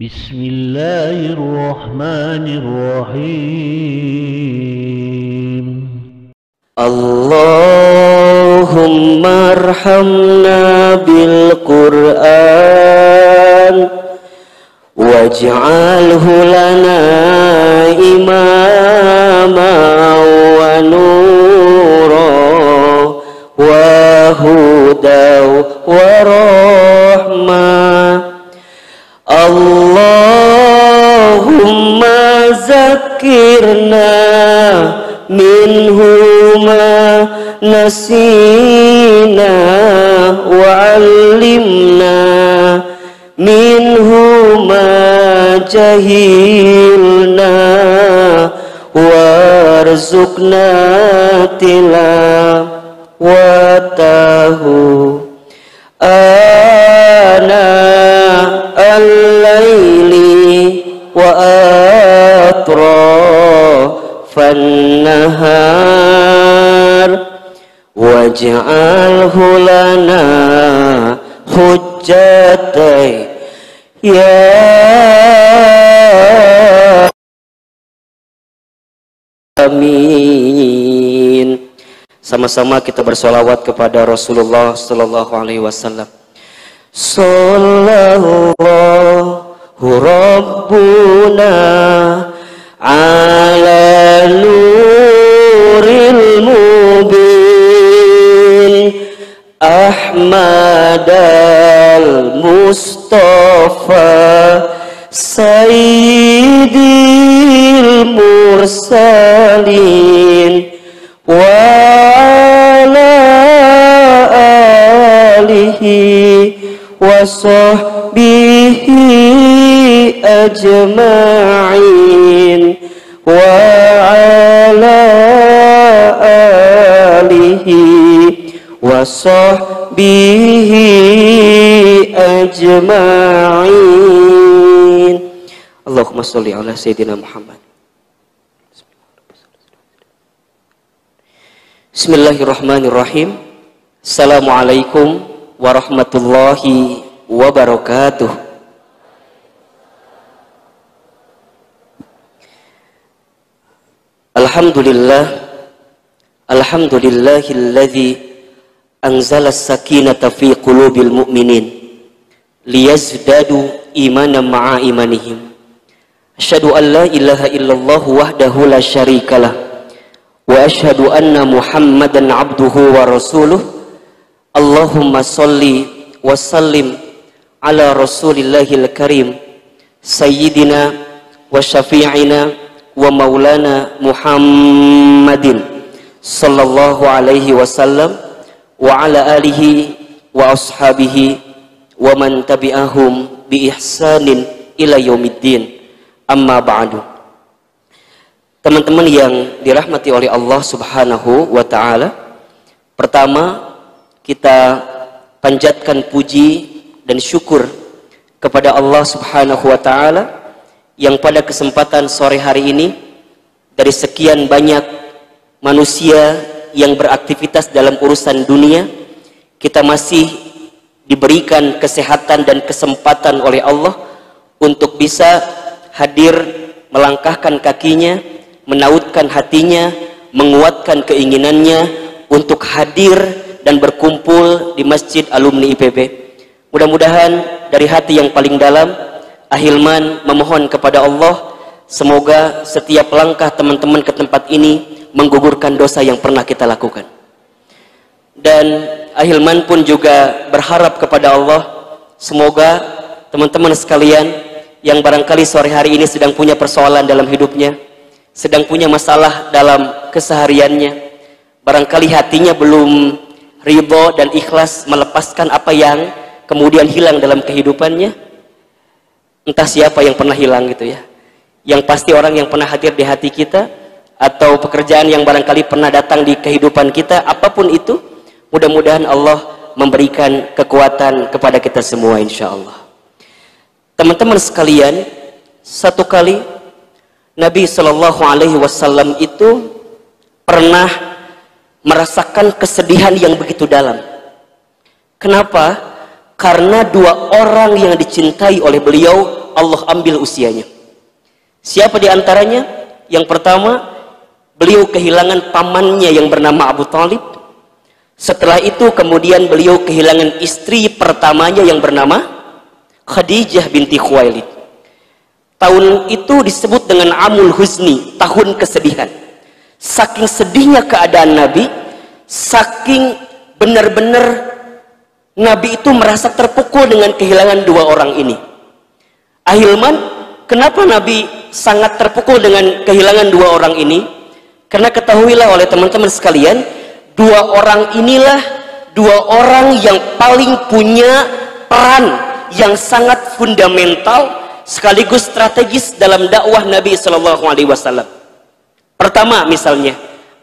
Bismillahirrahmanirrahim. Allahumma arhamna bil Qur'an waj'alhu lana imama wa nura wa hudaw wa rahmah. Allahumma zakirna minhuma nasina wa alimna minhuma jahilna warzuqna tilawatahu ana al-laili wa atrafan nahar waj'alhu lana hujjatai ya amin. Sama-sama kita bersolawat kepada Rasulullah sallallahu alaihi wasallam. Sallallahu Rabbuna ala nuril mubin Ahmadal Mustafa Sayyidil Mursalin wa ala alihi wa sahbihi ajma'in wa ala alihi wa sahbihi ajma'in. Allahumma sholli ala sayyidina Muhammad. Bismillahirrahmanirrahim. Assalamualaikum warahmatullahi wabarakatuh. Alhamdulillahilladzi anzala as-sakinata fi qulubil mu'minin liyazdadu imanan ma'a imanihim. Asyhadu an la ilaha illallah wahdahu la syarikalah wa asyhadu anna Muhammadan abduhu wa rasuluh. Allahumma salli wa sallim ala rasulillahil karim sayyidina wa syafi'ina wa maulana Muhammadin sallallahu alaihi wasallam wa ala alihi wa ashabihi wa man tabi'ahum bi ihsanin ila yaumiddin. Amma ba'du. Teman-teman yang dirahmati oleh Allah Subhanahu wa taala, pertama kita panjatkan puji dan syukur kepada Allah Subhanahu wa taala yang pada kesempatan sore hari ini dari sekian banyak manusia yang beraktivitas dalam urusan dunia, kita masih diberikan kesehatan dan kesempatan oleh Allah untuk bisa hadir, melangkahkan kakinya, menautkan hatinya, menguatkan keinginannya untuk hadir dan berkumpul di Masjid Alumni IPB. Mudah-mudahan dari hati yang paling dalam, Ahilman memohon kepada Allah semoga setiap langkah teman-teman ke tempat ini menggugurkan dosa yang pernah kita lakukan. Dan Ahilman pun juga berharap kepada Allah semoga teman-teman sekalian yang barangkali sore hari ini sedang punya persoalan dalam hidupnya, sedang punya masalah dalam kesehariannya, barangkali hatinya belum ridho dan ikhlas melepaskan apa yang kemudian hilang dalam kehidupannya. Entah siapa yang pernah hilang gitu ya, yang pasti orang yang pernah hadir di hati kita, atau pekerjaan yang barangkali pernah datang di kehidupan kita, apapun itu, mudah-mudahan Allah memberikan kekuatan kepada kita semua insya Allah. Teman-teman sekalian, satu kali Nabi Shallallahu Alaihi Wasallam itu pernah merasakan kesedihan yang begitu dalam. Kenapa? Karena dua orang yang dicintai oleh beliau Allah ambil usianya. Siapa di antaranya? Yang pertama, beliau kehilangan pamannya yang bernama Abu Talib. Setelah itu kemudian beliau kehilangan istri pertamanya yang bernama Khadijah binti Khuwailid. Tahun itu disebut dengan Amul Huzni, tahun kesedihan. Saking sedihnya keadaan Nabi, saking benar-benar Nabi itu merasa terpukul dengan kehilangan dua orang ini. Ahilman, kenapa Nabi sangat terpukul dengan kehilangan dua orang ini? Karena ketahuilah oleh teman-teman sekalian, dua orang inilah dua orang yang paling punya peran yang sangat fundamental sekaligus strategis dalam dakwah Nabi Shallallahu Alaihi Wasallam. Pertama, misalnya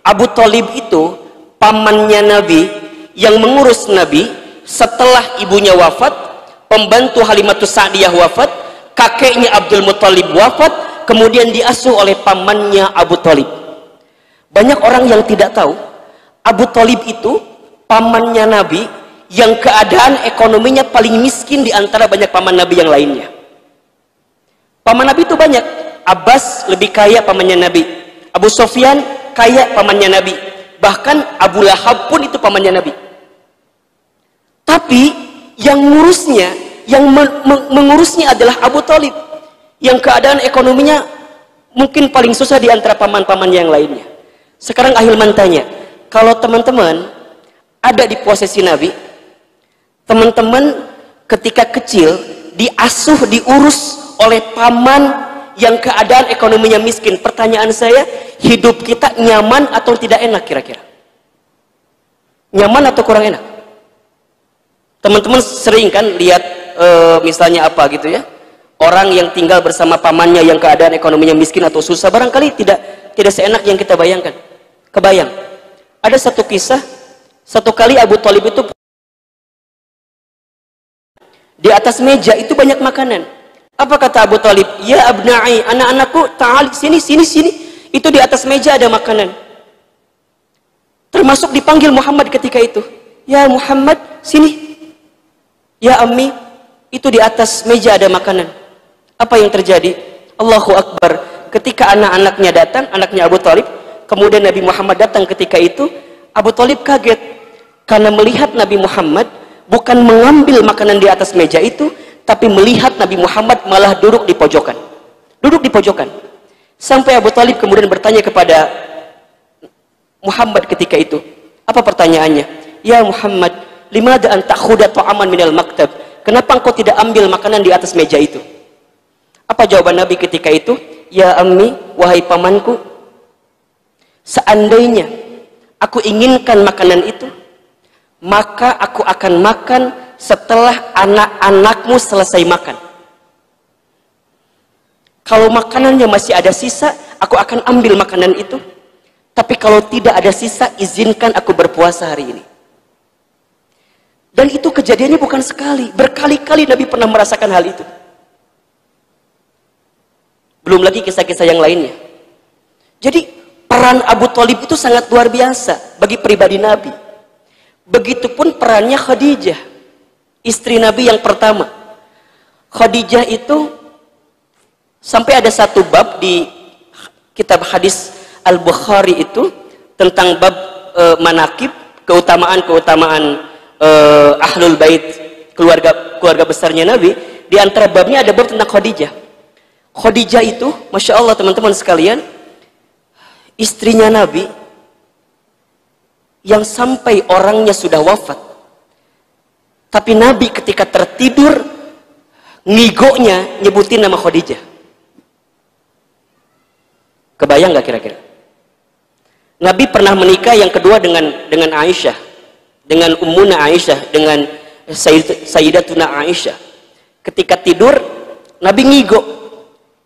Abu Talib itu pamannya Nabi yang mengurus Nabi setelah ibunya wafat, pembantu Halimatus Sa'diyah wafat, kakeknya Abdul Muthalib wafat, kemudian diasuh oleh pamannya Abu Talib. Banyak orang yang tidak tahu Abu Talib itu pamannya Nabi yang keadaan ekonominya paling miskin di antara banyak paman Nabi yang lainnya. Paman Nabi itu banyak. Abbas lebih kaya pamannya Nabi, Abu Sofyan kaya pamannya Nabi, bahkan Abu Lahab pun itu pamannya Nabi. Tapi yang ngurusnya, yang mengurusnya adalah Abu Talib yang keadaan ekonominya mungkin paling susah di antara paman-paman yang lainnya. Sekarang Ahilman tanya, kalau teman-teman ada di posisi Nabi, teman-teman ketika kecil diasuh, diurus oleh paman yang keadaan ekonominya miskin, pertanyaan saya, hidup kita nyaman atau tidak enak kira-kira? Nyaman atau kurang enak? Teman-teman sering kan lihat misalnya apa gitu ya, orang yang tinggal bersama pamannya yang keadaan ekonominya miskin atau susah, barangkali tidak seenak yang kita bayangkan. Kebayang, ada satu kisah, satu kali Abu Talib itu di atas meja itu banyak makanan. Apa kata Abu Talib? Ya abna'i, anak-anakku, ta'al, sini. Itu di atas meja ada makanan. Termasuk dipanggil Muhammad ketika itu. Ya Muhammad, sini. Ya ammi, itu di atas meja ada makanan. Apa yang terjadi? Allahu Akbar. Ketika anak-anaknya datang, anaknya Abu Talib, kemudian Nabi Muhammad datang ketika itu, Abu Talib kaget. Karena melihat Nabi Muhammad bukan mengambil makanan di atas meja itu, tapi melihat Nabi Muhammad malah duduk di pojokan. Duduk di pojokan. Sampai Abu Talib kemudian bertanya kepada Muhammad ketika itu. Apa pertanyaannya? Ya Muhammad, limada an ta'khuda ta'aman minal maktab? Kenapa engkau tidak ambil makanan di atas meja itu? Apa jawaban Nabi ketika itu? Ya ammi, wahai pamanku, seandainya aku inginkan makanan itu, maka aku akan makan setelah anak-anakmu selesai makan. Kalau makanannya masih ada sisa, aku akan ambil makanan itu. Tapi kalau tidak ada sisa, izinkan aku berpuasa hari ini. Dan itu kejadiannya bukan sekali, berkali-kali Nabi pernah merasakan hal itu. Belum lagi kisah-kisah yang lainnya. Jadi peran Abu Talib itu sangat luar biasa bagi pribadi Nabi. Begitupun perannya Khadijah, istri Nabi yang pertama. Khadijah itu sampai ada satu bab di kitab hadis Al-Bukhari itu tentang bab manakib, keutamaan-keutamaan Ahlul Bait, keluarga besarnya Nabi. Di antara babnya ada bab tentang Khadijah. Khadijah itu, Masya Allah teman-teman sekalian, istrinya Nabi yang sampai orangnya sudah wafat, tapi Nabi ketika tertidur ngigonya nyebutin nama Khadijah. Kebayang nggak kira-kira? Nabi pernah menikah yang kedua dengan Aisyah, dengan Ummuna Aisyah, dengan Sayyidatuna Aisyah. Ketika tidur Nabi ngigo,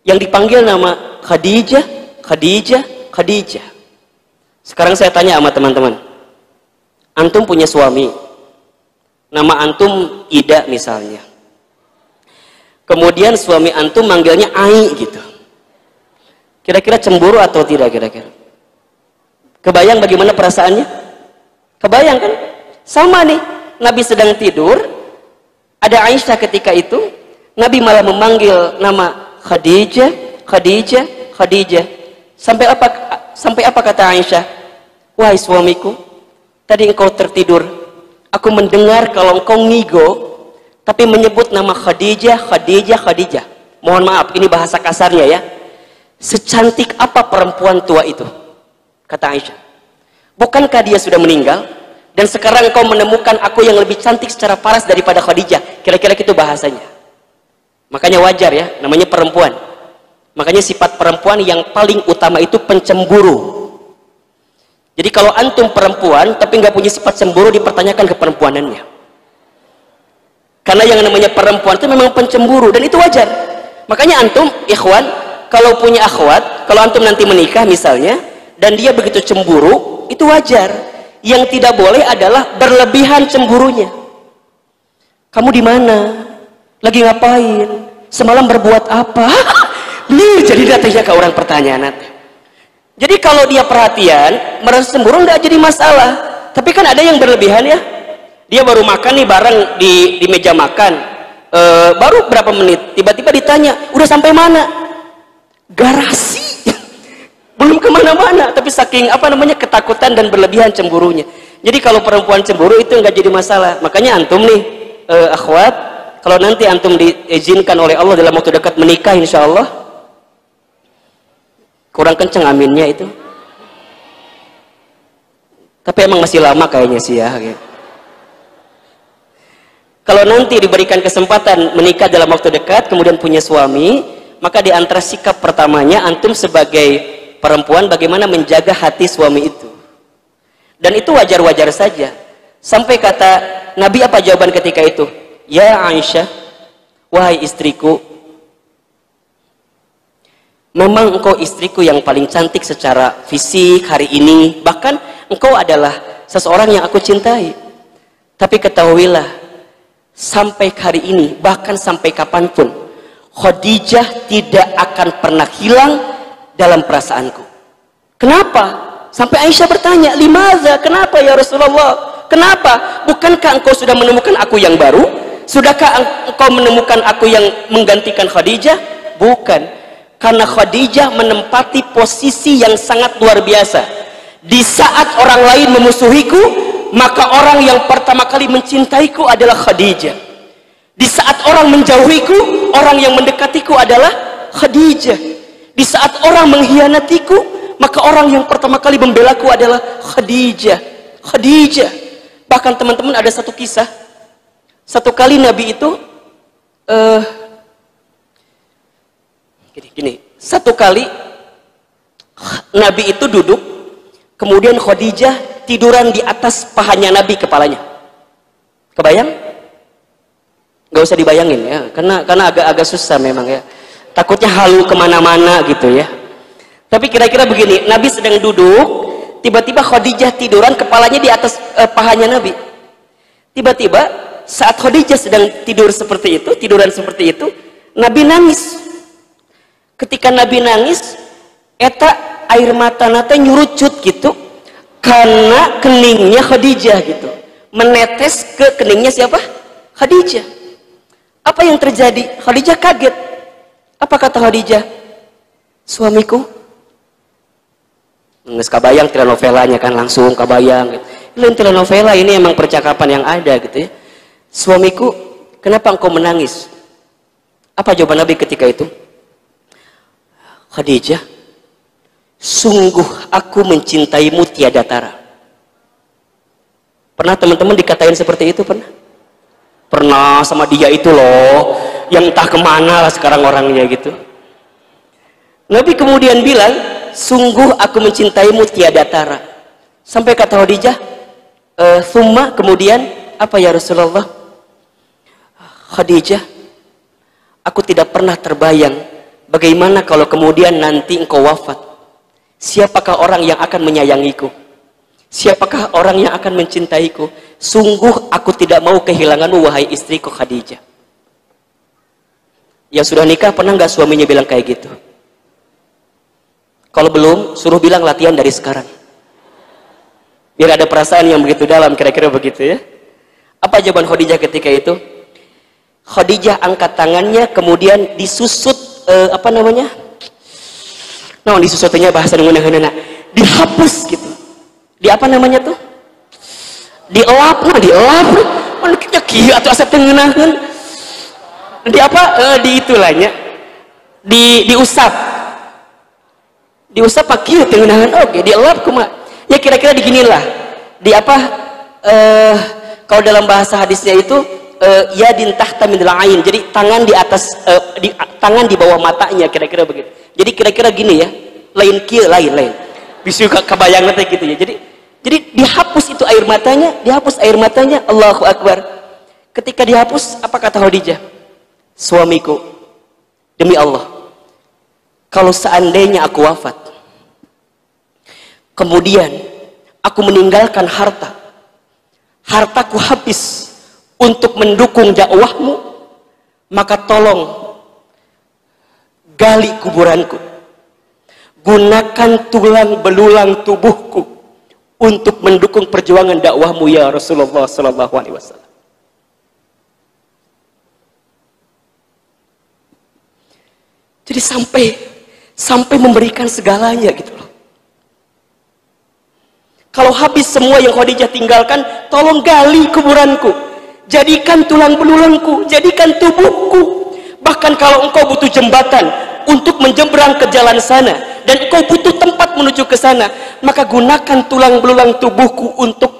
yang dipanggil nama Khadijah, Khadijah, Khadijah. Sekarang saya tanya sama teman-teman, antum punya suami, nama antum Ida misalnya, kemudian suami antum manggilnya Ai gitu, kira-kira cemburu atau tidak kira-kira? Kebayang bagaimana perasaannya? Kebayang kan? Sama nih, Nabi sedang tidur, ada Aisyah ketika itu, Nabi malah memanggil nama Khadijah, Khadijah, Khadijah. Sampai apa kata Aisyah? Wahai suamiku, tadi engkau tertidur. Aku mendengar kalau engkau ngigo, tapi menyebut nama Khadijah, Khadijah, Khadijah. Mohon maaf, ini bahasa kasarnya ya. Secantik apa perempuan tua itu? Kata Aisyah. Bukankah dia sudah meninggal? Dan sekarang engkau menemukan aku yang lebih cantik secara paras daripada Khadijah. Kira-kira itu bahasanya. Makanya wajar ya, namanya perempuan. Makanya sifat perempuan yang paling utama itu pencemburu. Jadi kalau antum perempuan tapi nggak punya sifat cemburu, dipertanyakan keperempuanannya. Karena yang namanya perempuan itu memang pencemburu, dan itu wajar. Makanya antum, ikhwan, kalau punya akhwat, kalau antum nanti menikah misalnya, dan dia begitu cemburu, itu wajar. Yang tidak boleh adalah berlebihan cemburunya. Kamu di mana? Lagi ngapain? Semalam berbuat apa? Nih, jadi datangnya ke orang pertanyaan. Jadi kalau dia perhatian, merasa cemburu nggak jadi masalah. Tapi kan ada yang berlebihan ya. Dia baru makan nih bareng di meja makan. Baru berapa menit, tiba-tiba ditanya, udah sampai mana? Garasi. Belum kemana-mana. Tapi saking ketakutan dan berlebihan cemburunya. Jadi kalau perempuan cemburu itu nggak jadi masalah. Makanya antum nih, akhwat, kalau nanti antum diizinkan oleh Allah dalam waktu dekat menikah, insya Allah. Kurang kenceng aminnya itu. Tapi emang masih lama kayaknya sih ya. Gitu. Kalau nanti diberikan kesempatan menikah dalam waktu dekat, kemudian punya suami, maka di antara sikap pertamanya antum sebagai perempuan bagaimana menjaga hati suami itu. Dan itu wajar-wajar saja. Sampai kata Nabi apa jawaban ketika itu? Ya Aisyah, wahai istriku, memang engkau istriku yang paling cantik secara fisik hari ini. Bahkan engkau adalah seseorang yang aku cintai. Tapi ketahuilah, sampai hari ini, bahkan sampai kapanpun, Khadijah tidak akan pernah hilang dalam perasaanku. Kenapa? Sampai Aisyah bertanya, limaza? Kenapa ya Rasulullah? Kenapa? Bukankah engkau sudah menemukan aku yang baru? Sudahkah engkau menemukan aku yang menggantikan Khadijah? Bukan. Karena Khadijah menempati posisi yang sangat luar biasa. Di saat orang lain memusuhiku, maka orang yang pertama kali mencintaiku adalah Khadijah. Di saat orang menjauhiku, orang yang mendekatiku adalah Khadijah. Di saat orang mengkhianatiku, maka orang yang pertama kali membelaku adalah Khadijah. Khadijah. Bahkan teman-teman ada satu kisah. Satu kali Nabi itu gini, satu kali Nabi itu duduk, kemudian Khadijah tiduran di atas pahanya Nabi, kepalanya. Kebayang? Gak usah dibayangin ya, karena agak susah memang ya. Takutnya halu kemana-mana gitu ya. Tapi kira-kira begini, Nabi sedang duduk, tiba-tiba Khadijah tiduran, kepalanya di atas pahanya Nabi. Tiba-tiba saat Khadijah sedang tiduran seperti itu, Nabi nangis. Ketika Nabi nangis, eta air mata nate nyurucut gitu, karena keningnya Khadijah gitu, menetes ke keningnya siapa? Khadijah. Apa yang terjadi? Khadijah kaget. Apa kata Khadijah? Suamiku. Nges kabayang telenovelanya kan, langsung kabayang gitu. Lain telenovela, ini emang percakapan yang ada gitu ya. Suamiku, kenapa engkau menangis? Apa jawaban Nabi ketika itu? Khadijah, sungguh aku mencintaimu tiada tara. Pernah teman-teman dikatain seperti itu? Pernah sama dia itu loh, yang entah kemana lah sekarang orangnya gitu. Nabi kemudian bilang, sungguh aku mencintaimu tiada tara. Sampai kata Khadijah, thumma, kemudian apa ya Rasulullah? Khadijah, aku tidak pernah terbayang bagaimana kalau kemudian nanti engkau wafat. Siapakah orang yang akan menyayangiku? Siapakah orang yang akan mencintaiku? Sungguh aku tidak mau kehilanganmu, wahai istriku Khadijah. Yang sudah nikah pernah nggak suaminya bilang kayak gitu? Kalau belum, suruh bilang latihan dari sekarang. Biar ada perasaan yang begitu dalam, kira-kira begitu ya. Apa jawaban Khadijah ketika itu? Khadijah angkat tangannya, kemudian disusut apa namanya? Nah, disusutnya bahasa nungunaheunana. Dihapus gitu. Di apa namanya tuh? Dielap, nah dielap. Anu kieu atuh asa teu ngeunaheun. Di apa? Di itulahnya. Diusap. Diusap pak kieu teu ngeunaheun oge, dielap kumaha. Ya kira-kira diginilah. Di apa? Kalau dalam bahasa hadisnya itu yadin tahta minal ain. Jadi tangan di atas tangan di bawah matanya, kira-kira begitu. Jadi kira-kira gini ya. Lain kieu lain. Bisa kebayang teh gitu ya. Jadi dihapus itu air matanya, dihapus air matanya. Allahu Akbar. Ketika dihapus, apa kata Khadijah? Suamiku, demi Allah, kalau seandainya aku wafat, kemudian aku meninggalkan hartaku habis untuk mendukung dakwahmu, maka tolong gali kuburanku, gunakan tulang belulang tubuhku untuk mendukung perjuangan dakwahmu ya Rasulullah sallallahu alaihi wasallam. Jadi sampai memberikan segalanya gitu loh. Kalau habis semua yang Khadijah tinggalkan, tolong gali kuburanku, jadikan tulang belulangku, jadikan tubuhku. Bahkan kalau engkau butuh jembatan untuk menyeberang ke jalan sana, dan engkau butuh tempat menuju ke sana, maka gunakan tulang belulang tubuhku untuk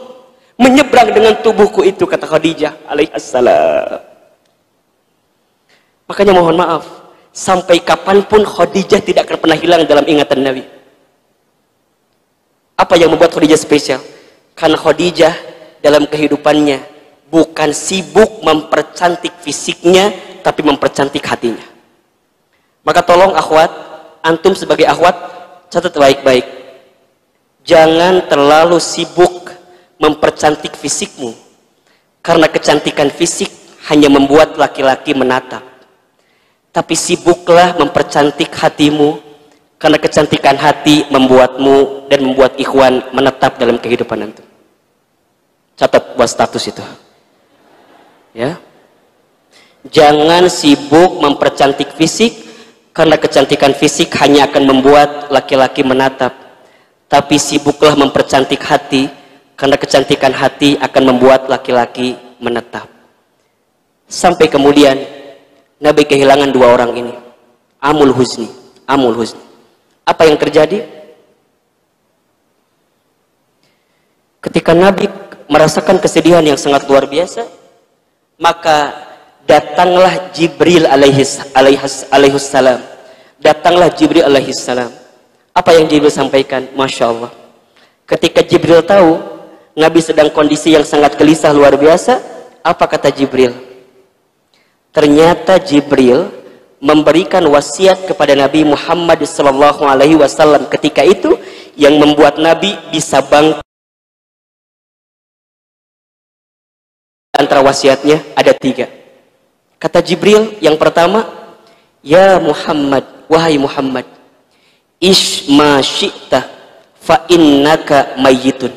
menyeberang dengan tubuhku itu, kata Khadijah alaihissalam. Makanya mohon maaf, sampai kapanpun Khadijah tidak akan pernah hilang dalam ingatan Nabi. Apa yang membuat Khadijah spesial? Karena Khadijah dalam kehidupannya bukan sibuk mempercantik fisiknya, tapi mempercantik hatinya. Maka tolong akhwat, antum sebagai akhwat, catat baik-baik. Jangan terlalu sibuk mempercantik fisikmu, karena kecantikan fisik hanya membuat laki-laki menatap. Tapi sibuklah mempercantik hatimu, karena kecantikan hati membuatmu dan membuat ikhwan menetap dalam kehidupan antum. Catat buat status itu. Ya. Jangan sibuk mempercantik fisik, karena kecantikan fisik hanya akan membuat laki-laki menatap. Tapi sibuklah mempercantik hati, karena kecantikan hati akan membuat laki-laki menetap. Sampai kemudian Nabi kehilangan dua orang ini. Amul Huzni. Apa yang terjadi? Ketika Nabi merasakan kesedihan yang sangat luar biasa, maka datanglah Jibril alaihissalam. Datanglah Jibril alaihissalam. Apa yang Jibril sampaikan? Masya Allah. Ketika Jibril tahu Nabi sedang kondisi yang sangat gelisah luar biasa, apa kata Jibril? Ternyata Jibril memberikan wasiat kepada Nabi Muhammad SAW ketika itu, yang membuat Nabi bisa bangkit. Antara wasiatnya ada 3. Kata Jibril yang pertama, ya Muhammad, wahai Muhammad, ish ma syi'ta fa innaka mayyitun.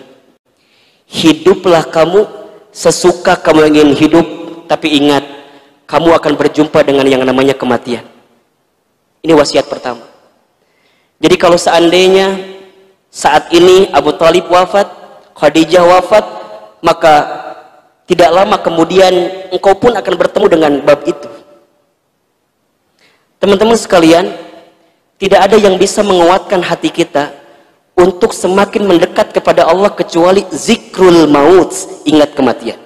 Hiduplah kamu sesuka kamu ingin hidup, tapi ingat, kamu akan berjumpa dengan yang namanya kematian. Ini wasiat pertama. Jadi kalau seandainya saat ini Abu Thalib wafat, Khadijah wafat, maka tidak lama kemudian engkau pun akan bertemu dengan bab itu. Teman-teman sekalian, tidak ada yang bisa menguatkan hati kita untuk semakin mendekat kepada Allah kecuali zikrul maut, ingat kematian.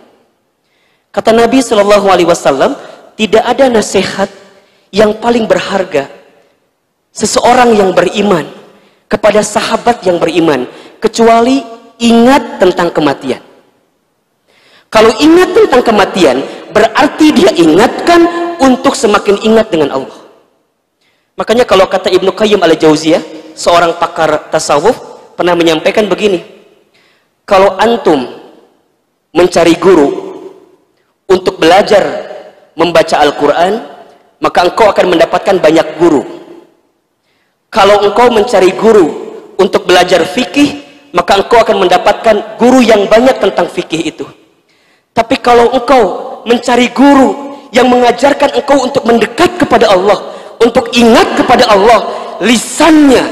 Kata Nabi SAW, tidak ada nasihat yang paling berharga seseorang yang beriman kepada sahabat yang beriman, kecuali ingat tentang kematian. Kalau ingat tentang kematian, berarti dia ingatkan untuk semakin ingat dengan Allah. Makanya kalau kata Ibnu Qayyim al-Jauziyah, seorang pakar tasawuf, pernah menyampaikan begini, kalau antum mencari guru untuk belajar membaca Al-Quran, maka engkau akan mendapatkan banyak guru. Kalau engkau mencari guru untuk belajar fikih, maka engkau akan mendapatkan guru yang banyak tentang fikih itu. Tapi kalau engkau mencari guru yang mengajarkan engkau untuk mendekat kepada Allah, untuk ingat kepada Allah, lisannya,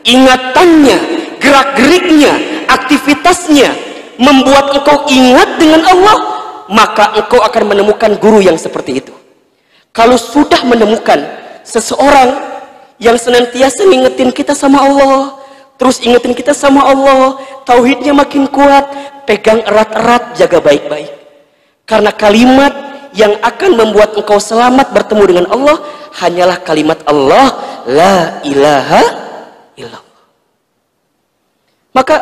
ingatannya, gerak-geriknya, aktivitasnya membuat engkau ingat dengan Allah, maka engkau akan menemukan guru yang seperti itu. Kalau sudah menemukan seseorang yang senantiasa ngingetin kita sama Allah, terus ingetin kita sama Allah, tauhidnya makin kuat, pegang erat-erat, jaga baik-baik. Karena kalimat yang akan membuat engkau selamat bertemu dengan Allah hanyalah kalimat Allah, la ilaha illallah. Maka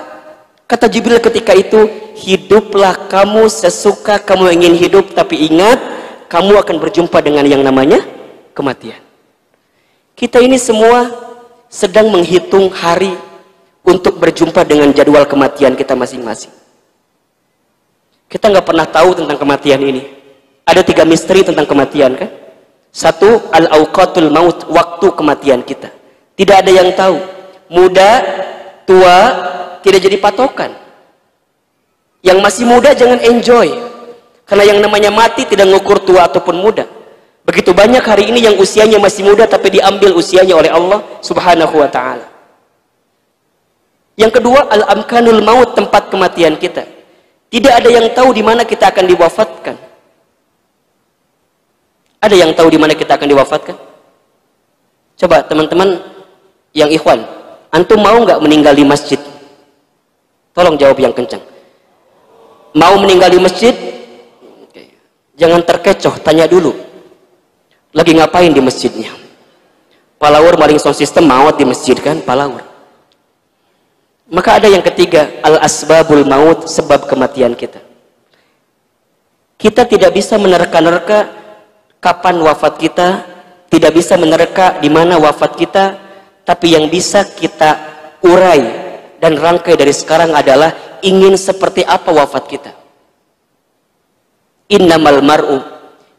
kata Jibril ketika itu, hiduplah kamu sesuka kamu ingin hidup, tapi ingat, kamu akan berjumpa dengan yang namanya kematian. Kita ini semua sedang menghitung hari untuk berjumpa dengan jadwal kematian kita masing-masing. Kita nggak pernah tahu tentang kematian ini. Ada 3 misteri tentang kematian, kan? 1, al-awqatul maut, waktu kematian kita. Tidak ada yang tahu. Muda, tua, tidak jadi patokan. Yang masih muda jangan enjoy, karena yang namanya mati tidak ngukur tua ataupun muda. Begitu banyak hari ini yang usianya masih muda tapi diambil usianya oleh Allah subhanahu wa ta'ala. Yang kedua, al-amkanul maut, tempat kematian kita. Tidak ada yang tahu di mana kita akan diwafatkan. Ada yang tahu di mana kita akan diwafatkan? Coba teman-teman yang ikhwan, antum mau nggak meninggal di masjid? Tolong jawab yang kencang. Mau meninggal di masjid? Jangan terkecoh, tanya dulu. Lagi ngapain di masjidnya? Palawur maling sound system maut di masjid, kan? Palawur. Maka ada yang ketiga, al-asbabul maut, sebab kematian kita. Kita tidak bisa menerka-nerka kapan wafat kita, tidak bisa menerka di mana wafat kita, tapi yang bisa kita urai dan rangkai dari sekarang adalah ingin seperti apa wafat kita. Innamal mar'u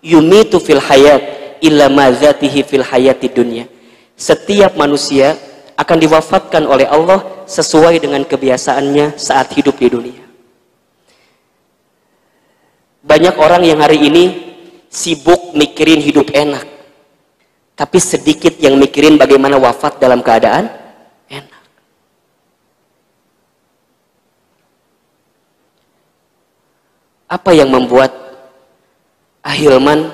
yumitu fil hayat illa ma dzatihi fil hayati dunya. Setiap manusia akan diwafatkan oleh Allah sesuai dengan kebiasaannya saat hidup di dunia. Banyak orang yang hari ini sibuk mikirin hidup enak, tapi sedikit yang mikirin bagaimana wafat dalam keadaan enak. Apa yang membuat Ahilman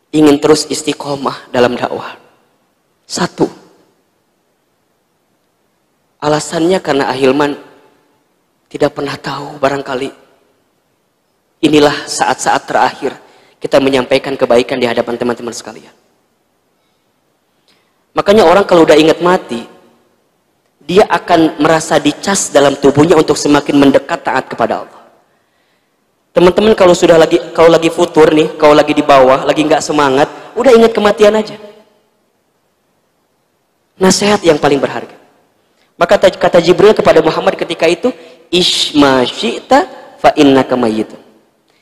ingin terus istiqomah dalam dakwah? 1, alasannya karena Ahilman tidak pernah tahu, barangkali inilah saat-saat terakhir kita menyampaikan kebaikan di hadapan teman-teman sekalian. Makanya orang kalau udah ingat mati, dia akan merasa dicas dalam tubuhnya untuk semakin mendekat taat kepada Allah. Teman-teman kalau lagi futur nih, kalau lagi di bawah, lagi nggak semangat, udah ingat kematian aja. Nasihat yang paling berharga. Maka kata Jibril kepada Muhammad ketika itu, Ishma syi'ta fa innaka mayyitun.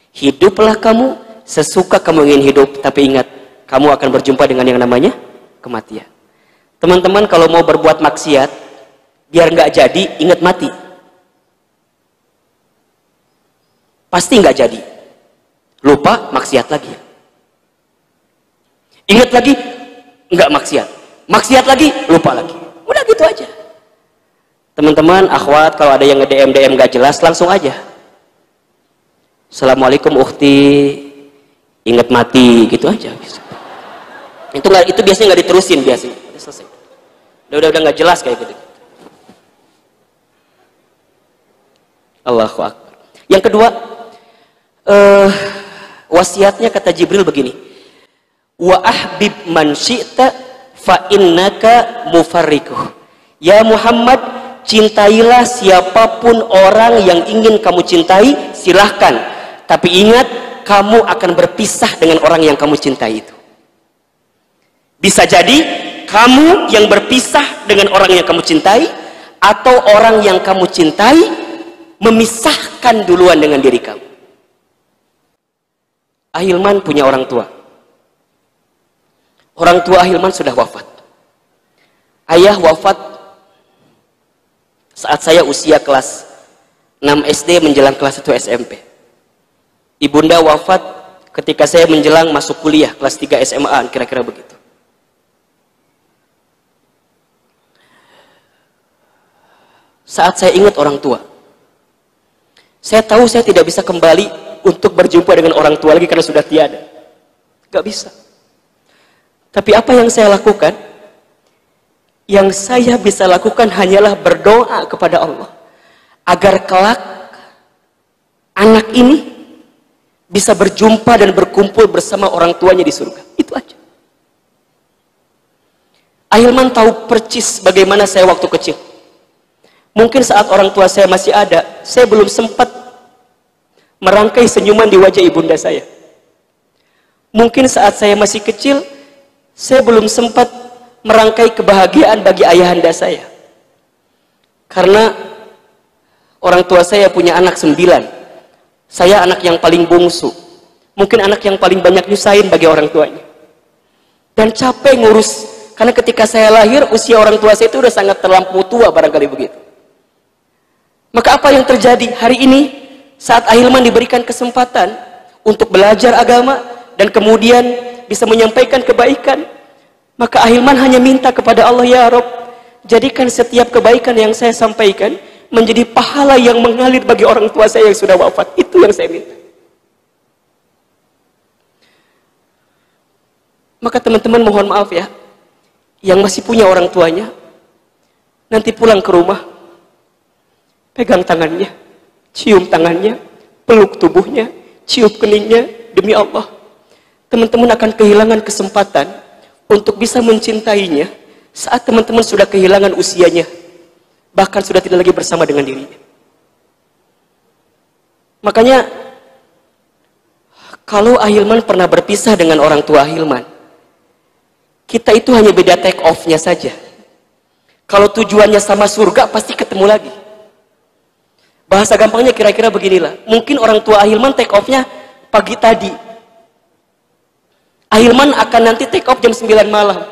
Hiduplah kamu sesuka kamu ingin hidup, tapi ingat, kamu akan berjumpa dengan yang namanya kematian. Teman-teman kalau mau berbuat maksiat, biar nggak jadi, ingat mati. Pasti nggak jadi. Lupa, maksiat lagi. Ingat lagi, nggak maksiat. Maksiat lagi, lupa lagi. Udah gitu aja. Teman-teman, akhwat, kalau ada yang nge-DM nggak jelas, langsung aja. Assalamualaikum ukhti, ingat mati, gitu aja. Itu biasanya nggak diterusin biasanya. Udah selesai. Udah nggak jelas kayak gitu. Allahu Akbar. Yang kedua, wasiatnya kata Jibril begini, wa ahbib man syi'ta fa innaka mufarrikuh. Ya Muhammad, cintailah siapapun orang yang ingin kamu cintai, silahkan, tapi ingat, kamu akan berpisah dengan orang yang kamu cintai itu. Bisa jadi kamu yang berpisah dengan orang yang kamu cintai, atau orang yang kamu cintai memisahkan duluan dengan diri kamu. Ahilman punya orang tua. Orang tua Ahilman sudah wafat. Ayah wafat saat saya usia kelas 6 SD menjelang kelas 1 SMP. Ibunda wafat ketika saya menjelang masuk kuliah kelas 3 SMA, kira-kira begitu. Saat saya ingat orang tua, saya tahu saya tidak bisa kembali untuk berjumpa dengan orang tua lagi karena sudah tiada. Gak bisa. Tapi apa yang saya lakukan? Yang saya bisa lakukan hanyalah berdoa kepada Allah agar kelak anak ini bisa berjumpa dan berkumpul bersama orang tuanya di surga. Itu aja. Ahilman tahu percis bagaimana saya waktu kecil. Mungkin saat orang tua saya masih ada, saya belum sempat merangkai senyuman di wajah ibunda saya. Mungkin saat saya masih kecil, saya belum sempat merangkai kebahagiaan bagi ayahanda saya. Karena orang tua saya punya anak 9. Saya anak yang paling bungsu. Mungkin anak yang paling banyak nyusahin bagi orang tuanya. Dan capek ngurus. Karena ketika saya lahir, usia orang tua saya itu udah sangat terlampau tua, barangkali begitu. Maka apa yang terjadi hari ini saat Ahilman diberikan kesempatan untuk belajar agama dan kemudian bisa menyampaikan kebaikan, maka Ahilman hanya minta kepada Allah, ya Rob, jadikan setiap kebaikan yang saya sampaikan menjadi pahala yang mengalir bagi orang tua saya yang sudah wafat. Itu yang saya minta. Maka teman-teman mohon maaf ya, yang masih punya orang tuanya, nanti pulang ke rumah, pegang tangannya, cium tangannya, peluk tubuhnya, cium keningnya, demi Allah. Teman-teman akan kehilangan kesempatan untuk bisa mencintainya saat teman-teman sudah kehilangan usianya, bahkan sudah tidak lagi bersama dengan dirinya. Makanya, kalau Ahilman pernah berpisah dengan orang tua Ahilman, kita itu hanya beda take off-nya saja. Kalau tujuannya sama surga, pasti ketemu lagi. Bahasa gampangnya kira-kira beginilah. Mungkin orang tua Ahilman take off-nya pagi tadi. Ahilman akan nanti take off jam 9 malam.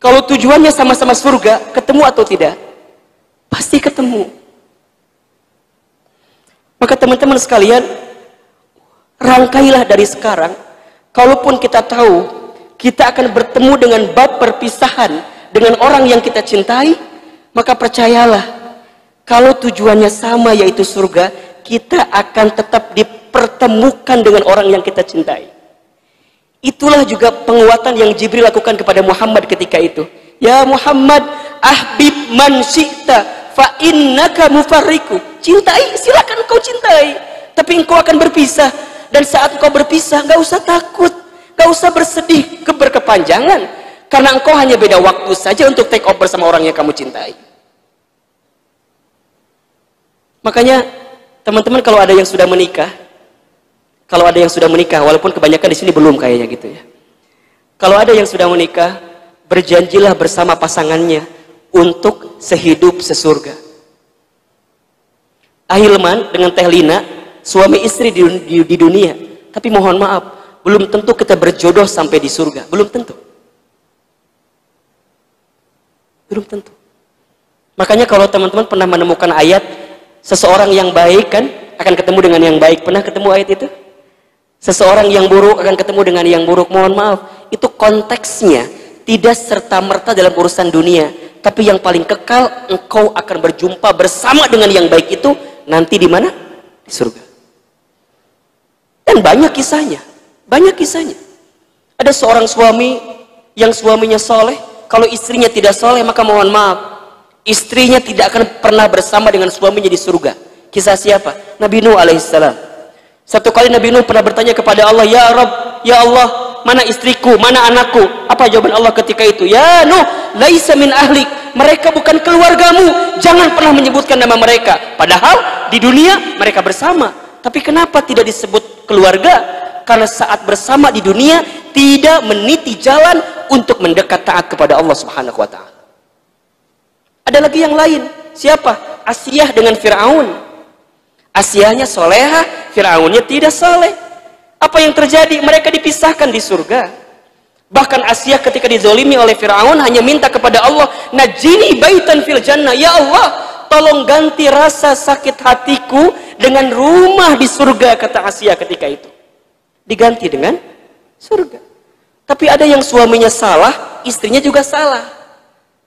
Kalau tujuannya sama-sama surga, ketemu atau tidak? Pasti ketemu. Maka teman-teman sekalian, rangkailah dari sekarang. Kalaupun kita tahu, kita akan bertemu dengan bab perpisahan dengan orang yang kita cintai, maka percayalah, kalau tujuannya sama yaitu surga, kita akan tetap dipertemukan dengan orang yang kita cintai. Itulah juga penguatan yang Jibril lakukan kepada Muhammad ketika itu. Ya Muhammad, ahbib man syi'ta fa innaka mufarriku. Cintai, silakan engkau cintai, tapi engkau akan berpisah. Dan saat engkau berpisah, gak usah takut, gak usah bersedih berkepanjangan, karena engkau hanya beda waktu saja untuk take off bersama orang yang kamu cintai. Makanya teman-teman kalau ada yang sudah menikah, walaupun kebanyakan di sini belum kayaknya gitu ya. Kalau ada yang sudah menikah, berjanjilah bersama pasangannya untuk sehidup sesurga. Ahilman dengan Teh Lina, suami istri di dunia, tapi mohon maaf, belum tentu kita berjodoh sampai di surga, belum tentu. Belum tentu. Makanya kalau teman-teman pernah menemukan ayat seseorang yang baik kan akan ketemu dengan yang baik. Pernah ketemu ayat itu? Seseorang yang buruk akan ketemu dengan yang buruk. Mohon maaf, itu konteksnya tidak serta-merta dalam urusan dunia. Tapi yang paling kekal, engkau akan berjumpa bersama dengan yang baik itu nanti di mana? Di surga. Dan banyak kisahnya. Banyak kisahnya. Ada seorang suami yang suaminya soleh. Kalau istrinya tidak soleh, maka mohon maaf, istrinya tidak akan pernah bersama dengan suaminya di surga. Kisah siapa? Nabi Nuh alaihissalam. Satu kali Nabi Nuh pernah bertanya kepada Allah, ya Rabb, ya Allah, mana istriku, mana anakku? Apa jawaban Allah ketika itu? Ya Nuh, laisa min ahlik, mereka bukan keluargamu, jangan pernah menyebutkan nama mereka. Padahal di dunia mereka bersama. Tapi kenapa tidak disebut keluarga? Karena saat bersama di dunia tidak meniti jalan untuk mendekat taat kepada Allah Subhanahu wa taala. Ada lagi yang lain. Siapa? Asiyah dengan Fir'aun. Asiyahnya solehah, Fir'aunnya tidak soleh. Apa yang terjadi? Mereka dipisahkan di surga. Bahkan Asiyah ketika dizolimi oleh Fir'aun hanya minta kepada Allah, najini baitan fil jannah. Ya Allah, tolong ganti rasa sakit hatiku dengan rumah di surga, kata Asiyah ketika itu. diganti dengan surga. Tapi ada yang suaminya salah, istrinya juga salah.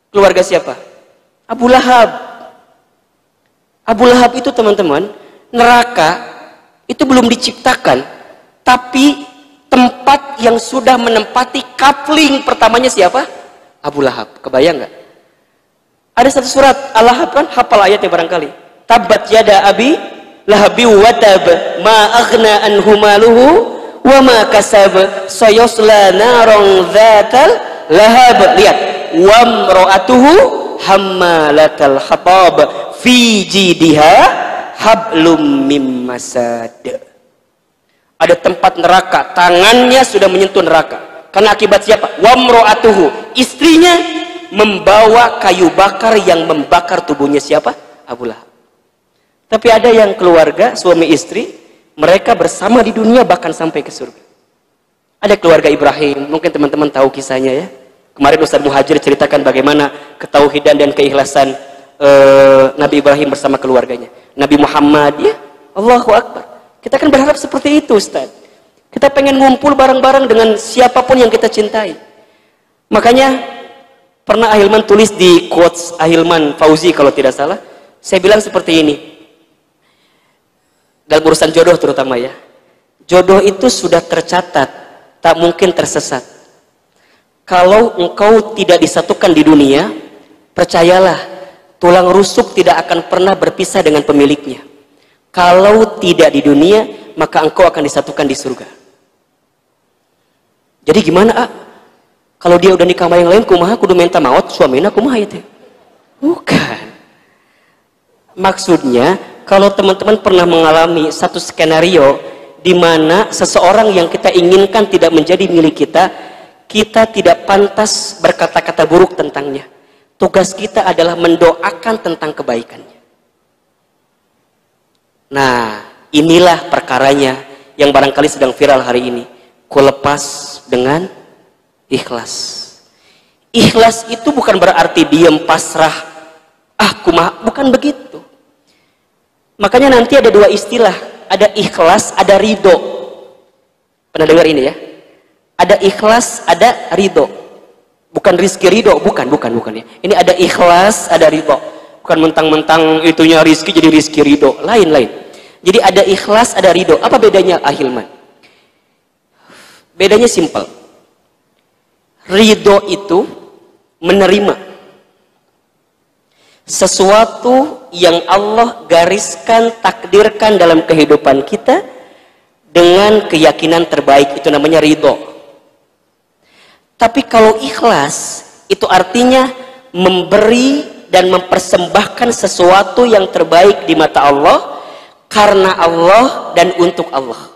Keluarga siapa? Abu Lahab. Abu Lahab itu teman-teman, neraka itu belum diciptakan, tapi tempat yang sudah menempati kapling pertamanya siapa? Abu Lahab. Kebayang nggak? Ada satu surat Al-Lahab kan, hafal ayatnya barangkali. Tabbat yada abi lahabi wa tab ma aghna anhu maluhu wa ma kasab sayasla naran dzatal lahab. Lihat, wa imra'atuhu hammalatal hatab fi jidha hablum mim masad. Ada tempat neraka, tangannya sudah menyentuh neraka. Karena akibat siapa? Wa imra'atuhu, istrinya membawa kayu bakar yang membakar tubuhnya siapa? Abu Lahab. Tapi ada yang keluarga, suami istri, mereka bersama di dunia bahkan sampai ke surga. Ada keluarga Ibrahim, mungkin teman-teman tahu kisahnya ya. Kemarin Ustaz Muhajir ceritakan bagaimana ketauhidan dan keikhlasan Nabi Ibrahim bersama keluarganya. Nabi Muhammad, ya, Allahu Akbar. Kita kan berharap seperti itu, Ustaz. Kita pengen ngumpul bareng-bareng dengan siapapun yang kita cintai. Makanya pernah Ahilman tulis di quotes Ahilman Fauzi kalau tidak salah, saya bilang seperti ini. Dalam urusan jodoh terutama ya. Jodoh itu sudah tercatat, tak mungkin tersesat. Kalau engkau tidak disatukan di dunia, percayalah, tulang rusuk tidak akan pernah berpisah dengan pemiliknya. Kalau tidak di dunia, maka engkau akan disatukan di surga. Jadi gimana, kalau dia udah nikah sama yang lain, kumaha kudu minta maut suamina kumaha itu? Bukan. Maksudnya, kalau teman-teman pernah mengalami satu skenario di mana seseorang yang kita inginkan tidak menjadi milik kita, kita tidak pantas berkata-kata buruk tentangnya. Tugas kita adalah mendoakan tentang kebaikannya. Nah, inilah perkaranya yang barangkali sedang viral hari ini. Ku lepas dengan ikhlas. Ikhlas itu bukan berarti diam pasrah. Kumaha, bukan begitu. Makanya nanti ada dua istilah, ada ikhlas, ada ridho. Pernah dengar ini ya? Ada ikhlas, ada ridho. Bukan rizki ridho, bukan ya. Ini ada ikhlas, ada ridho. Bukan mentang-mentang itunya rizki jadi rizki ridho, lain. Jadi ada ikhlas, ada ridho. Apa bedanya, Ahilman? Bedanya simpel. Ridho itu menerima sesuatu yang Allah gariskan, takdirkan dalam kehidupan kita dengan keyakinan terbaik, itu namanya ridho. Tapi kalau ikhlas, itu artinya memberi dan mempersembahkan sesuatu yang terbaik di mata Allah, karena Allah dan untuk Allah.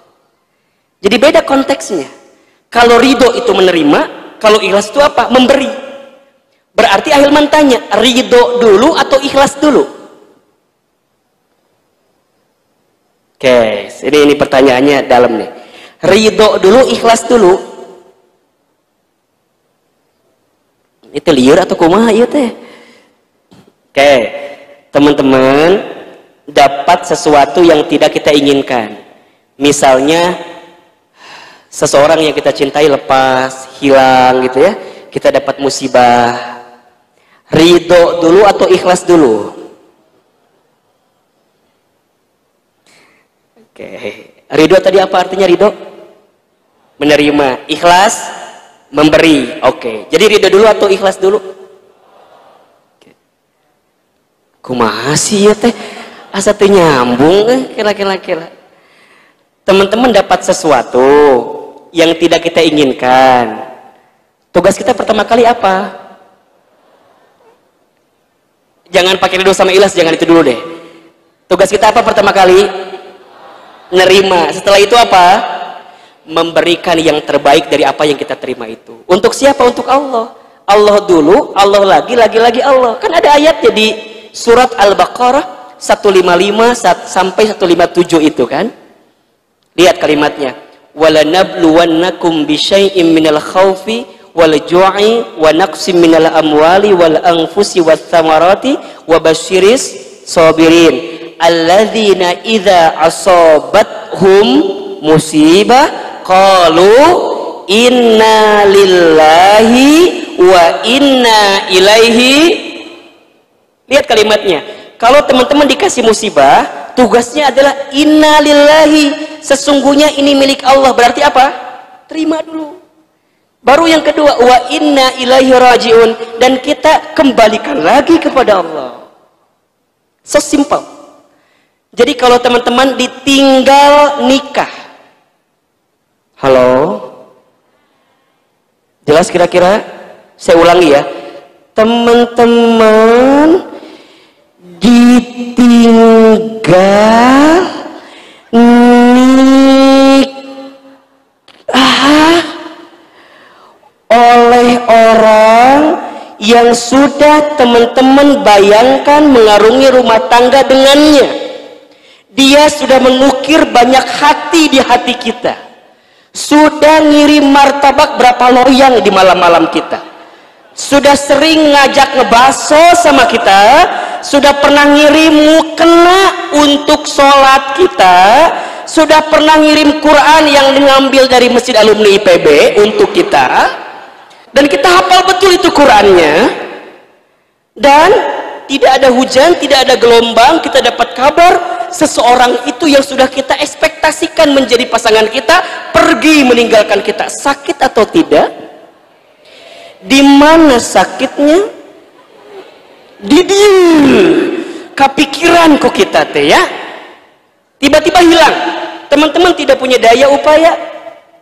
Jadi beda konteksnya. Kalau ridho itu menerima, kalau ikhlas itu apa? Memberi. Berarti Ahilman tanya, ridho dulu atau ikhlas dulu? Oke, ini pertanyaannya dalam nih. Ridho dulu, ikhlas dulu? Itu liur atau kumaha ieu teh? Oke, teman-teman, dapat sesuatu yang tidak kita inginkan. Misalnya seseorang yang kita cintai lepas, hilang gitu ya. Kita dapat musibah. Ridho dulu atau ikhlas dulu? Oke. Ridho tadi apa artinya ridho? Menerima. Ikhlas? Memberi. Oke. Jadi ridho dulu atau ikhlas dulu? Kumaha sih ya teh? Asa teu nyambung kira-kira. Teman-teman dapat sesuatu yang tidak kita inginkan. Tugas kita pertama kali apa? Jangan pakai ridho sama ikhlas, jangan itu dulu deh. Tugas kita apa pertama kali? Nerima. Setelah itu apa? Memberikan yang terbaik dari apa yang kita terima itu. Untuk siapa? Untuk Allah. Allah dulu, Allah lagi Allah. Kan ada ayatnya di surat Al-Baqarah 155 sampai 157 itu kan? Lihat kalimatnya. Walanabluwannakum bisyai'im minal khaufi wal ju'i wa naqsim minal amwali wal anfusi wath thamarati wa basyiris sabirin alladzina idza asabathum musibah qalu inna lillahi wa inna ilaihi. Lihat kalimatnya. Kalau teman-teman dikasih musibah, tugasnya adalah inna lillahi, sesungguhnya ini milik Allah. Berarti apa? Terima dulu. Baru yang kedua, wa inna ilaihi rajiun, dan kita kembalikan lagi kepada Allah. Sesimpel. Jadi kalau teman-teman ditinggal nikah, halo, jelas kira-kira? Saya ulangi ya, teman-teman ditinggal nikah oleh orang yang sudah teman-teman bayangkan mengarungi rumah tangga dengannya. Dia sudah mengukir banyak hati di hati kita, sudah ngirim martabak berapa loyang di malam-malam kita, sudah sering ngajak ngebaso sama kita, sudah pernah ngirim mukena untuk sholat kita, sudah pernah ngirim Quran yang diambil dari Masjid Alumni IPB untuk kita, dan kita hafal betul itu Qurannya, dan tidak ada hujan, tidak ada gelombang, kita dapat kabar seseorang itu yang sudah kita ekspektasikan menjadi pasangan kita pergi meninggalkan kita. Sakit atau tidak? Di mana sakitnya? Di dia. Kepikiran kok kita teh ya. Tiba-tiba hilang. Teman-teman tidak punya daya upaya.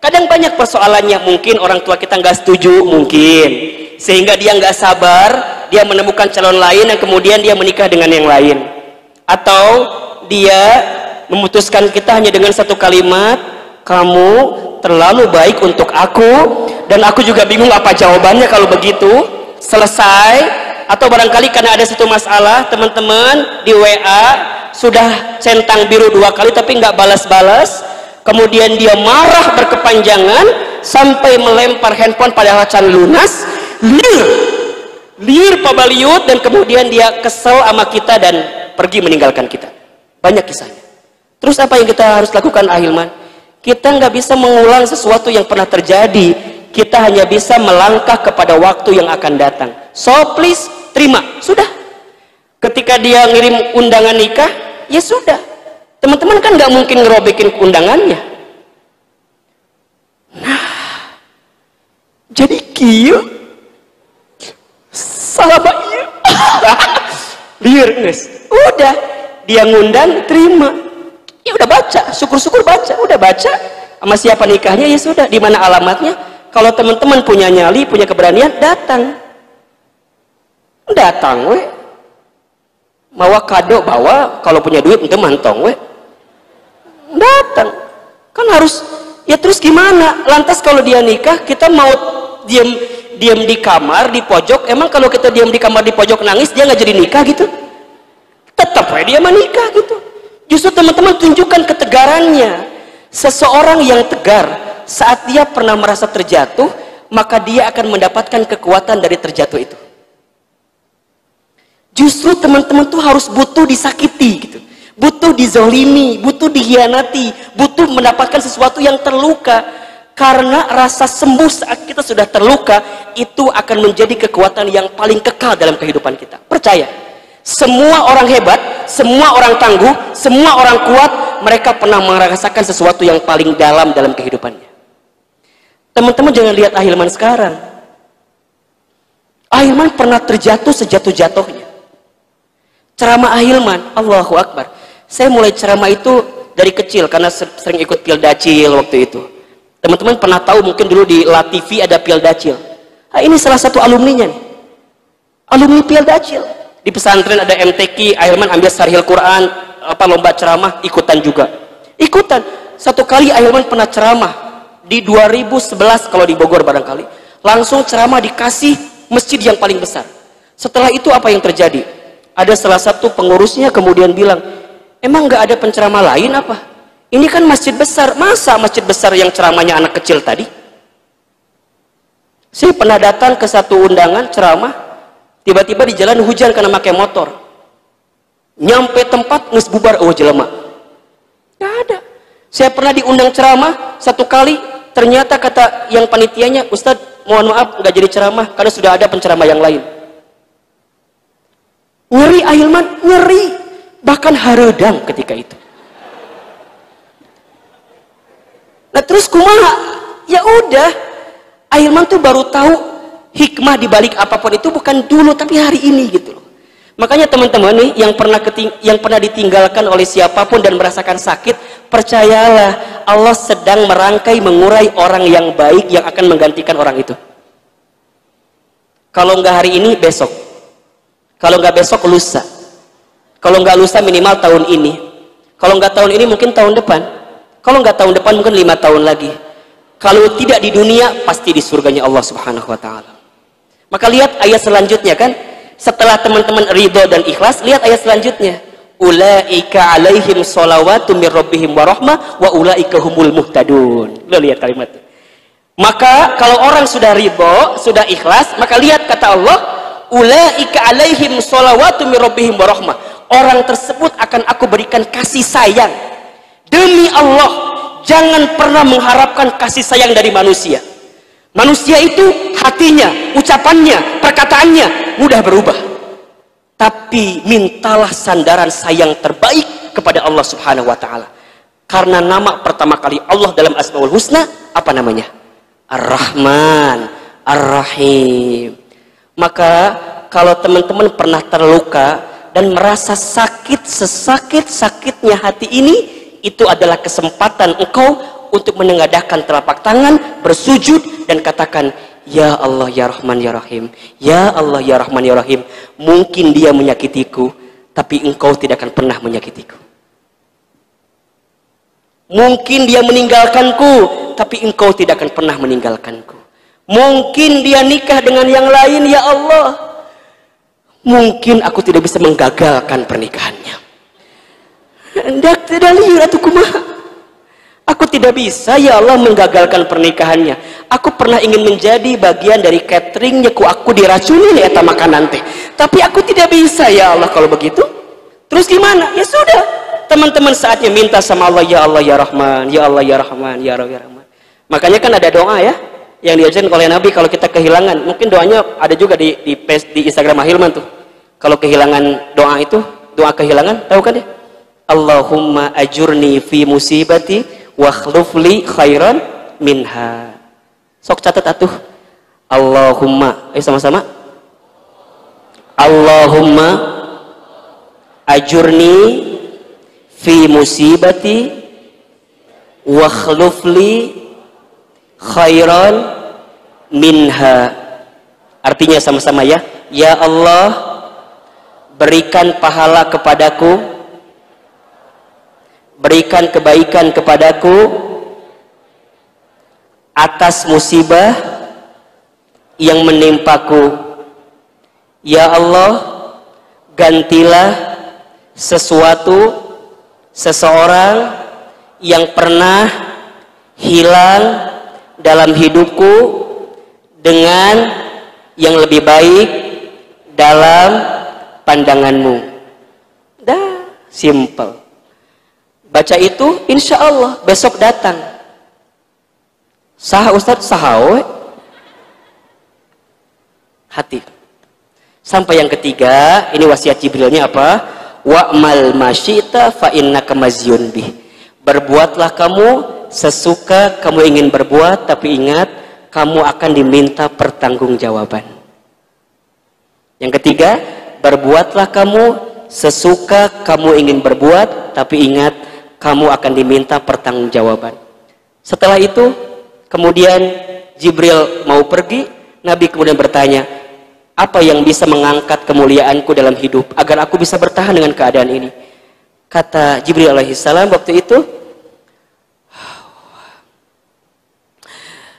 Kadang banyak persoalannya. Mungkin orang tua kita nggak setuju, mungkin. Sehingga dia nggak sabar, dia menemukan calon lain yang kemudian dia menikah dengan yang lain. Atau dia memutuskan kita hanya dengan satu kalimat, kamu terlalu baik untuk aku, dan aku juga bingung apa jawabannya kalau begitu. Selesai. Atau barangkali karena ada satu masalah, teman-teman di WA sudah centang biru 2 kali tapi nggak balas-balas, kemudian dia marah berkepanjangan sampai melempar handphone padahal can lunas, liur pabaliut, dan kemudian dia kesel sama kita dan pergi meninggalkan kita. Banyak kisahnya. Terus apa yang kita harus lakukan, Ahilman? Kita nggak bisa mengulang sesuatu yang pernah terjadi. Kita hanya bisa melangkah kepada waktu yang akan datang. So please, terima. Sudah. Ketika dia ngirim undangan nikah, ya sudah. Teman-teman kan nggak mungkin ngerobekin undangannya. Nah, jadi kieu salah iya. Liur guys. Udah. Dia ngundang, terima. Ya udah baca, syukur-syukur baca, udah baca. Sama siapa nikahnya, ya sudah. Di mana alamatnya? Kalau teman-teman punya nyali, punya keberanian, datang. Datang, we. Bawa kado, bawa. Kalau punya duit, itu mantong, we. Datang. Kan harus, ya terus gimana? Lantas kalau dia nikah, kita mau diam di kamar, di pojok. Emang kalau kita diam di kamar, di pojok nangis, dia nggak jadi nikah gitu? Tetap dia menikah gitu. Justru teman-teman tunjukkan ketegarannya. Seseorang yang tegar saat dia pernah merasa terjatuh, maka dia akan mendapatkan kekuatan dari terjatuh itu. Justru teman-teman tuh harus butuh disakiti gitu, butuh dizolimi, butuh dikhianati, butuh mendapatkan sesuatu yang terluka, karena rasa sembuh saat kita sudah terluka itu akan menjadi kekuatan yang paling kekal dalam kehidupan kita. Percaya. Semua orang hebat, semua orang tangguh, semua orang kuat, mereka pernah merasakan sesuatu yang paling dalam kehidupannya. Teman-teman jangan lihat Ahilman sekarang. Ahilman pernah terjatuh sejatuh-jatuhnya. Ceramah Ahilman, Allahu Akbar. Saya mulai ceramah itu dari kecil karena sering ikut Pildacil waktu itu. Teman-teman pernah tahu mungkin dulu di La TV ada Pildacil. Nah, ini salah satu alumninya nih. Alumni Pildacil. Di pesantren ada MTQ, Ahilman ambil Sarhil Quran, lomba ceramah, ikutan juga. Ikutan. Satu kali Ahilman pernah ceramah di 2011 kalau di Bogor barangkali. Langsung ceramah dikasih masjid yang paling besar. Setelah itu apa yang terjadi? Ada salah satu pengurusnya kemudian bilang, emang nggak ada penceramah lain apa? Ini kan masjid besar, masa masjid besar yang ceramahnya anak kecil tadi? Saya pernah datang ke satu undangan ceramah, tiba-tiba di jalan hujan karena pakai motor. Nyampe tempat nges bubar, oh jelema. Gak ada. Saya pernah diundang ceramah satu kali, ternyata kata yang panitianya, Ustadz mohon maaf nggak jadi ceramah karena sudah ada penceramah yang lain. Ngeri Ahilman, ngeri, bahkan haredang ketika itu. Nah terus kumaha? Ya udah, Ahilman tuh baru tahu hikmah dibalik apapun itu bukan dulu tapi hari ini gitu loh. Makanya teman-teman nih yang pernah ditinggalkan oleh siapapun dan merasakan sakit, percayalah Allah sedang merangkai mengurai orang yang baik yang akan menggantikan orang itu. Kalau nggak hari ini besok, kalau nggak besok lusa, kalau nggak lusa minimal tahun ini, kalau nggak tahun ini mungkin tahun depan, kalau nggak tahun depan mungkin 5 tahun lagi. Kalau tidak di dunia pasti di surganya Allah Subhanahu Wa Taala. Maka lihat ayat selanjutnya kan. Setelah teman-teman ridho dan ikhlas, lihat ayat selanjutnya. Ulaika alaihim sholawatu mir rabbihim wa rahmah wa ulaika humul muhtadun. Lo lihat kalimatnya. Maka kalau orang sudah ridho, sudah ikhlas, maka lihat kata Allah, ulaika alaihim sholawatu mir rabbihim wa rahmah. Orang tersebut akan aku berikan kasih sayang. Demi Allah, jangan pernah mengharapkan kasih sayang dari manusia. Manusia itu hatinya, ucapannya, perkataannya mudah berubah. Tapi mintalah sandaran sayang terbaik kepada Allah Subhanahu Wa Taala. Karena nama pertama kali Allah dalam Asmaul Husna apa namanya? Ar-Rahman, Ar-Rahim. Maka kalau teman-teman pernah terluka dan merasa sakit sesakit-sakitnya hati ini, itu adalah kesempatan engkau untuk menengadahkan telapak tangan, bersujud dan katakan, Ya Allah ya Rahman ya Rahim, Ya Allah ya Rahman ya Rahim. Mungkin dia menyakitiku, tapi engkau tidak akan pernah menyakitiku. Mungkin dia meninggalkanku, tapi engkau tidak akan pernah meninggalkanku. Mungkin dia nikah dengan yang lain, ya Allah. Mungkin aku tidak bisa menggagalkan pernikahannya. Hendak tidak lihat aku kumaha. Aku tidak bisa ya Allah menggagalkan pernikahannya. Aku pernah ingin menjadi bagian dari cateringnya, aku diracuni nih eta makanan teh. Tapi aku tidak bisa ya Allah kalau begitu. Terus gimana? Ya sudah, teman-teman saatnya minta sama Allah, ya Allah ya Rahman, ya Allah ya Rahman, ya Allah ya Rahman. Makanya kan ada doa ya yang diajarkan oleh Nabi kalau kita kehilangan. Mungkin doanya ada juga di Instagram Ahilman tuh. Kalau kehilangan doa itu, doa kehilangan, tahu kan ya? Allahumma ajurni fi musibati wa khlufli khairan minha. Sok catat atuh. Allahumma, ayo sama-sama. Allahumma ajurni fi musibati wa khlufli khairan minha. Artinya sama-sama ya. Ya Allah, berikan pahala kepadaku, berikan kebaikan kepadaku atas musibah yang menimpaku. Ya Allah, gantilah sesuatu, seseorang yang pernah hilang dalam hidupku dengan yang lebih baik dalam pandanganmu. Dah, simple. Baca itu, insya Allah besok datang. Sah Ustadz, sahawe. Hati. Sampai yang ketiga, ini wasiat Jibrilnya apa? Wa'mal masyita fa innaka mazyun bih. Berbuatlah kamu sesuka kamu ingin berbuat, tapi ingat kamu akan diminta pertanggungjawaban. Yang ketiga, berbuatlah kamu sesuka kamu ingin berbuat, tapi ingat kamu akan diminta pertanggungjawaban. Setelah itu, kemudian Jibril mau pergi, Nabi kemudian bertanya, apa yang bisa mengangkat kemuliaanku dalam hidup agar aku bisa bertahan dengan keadaan ini? Kata Jibril alaihissalam waktu itu,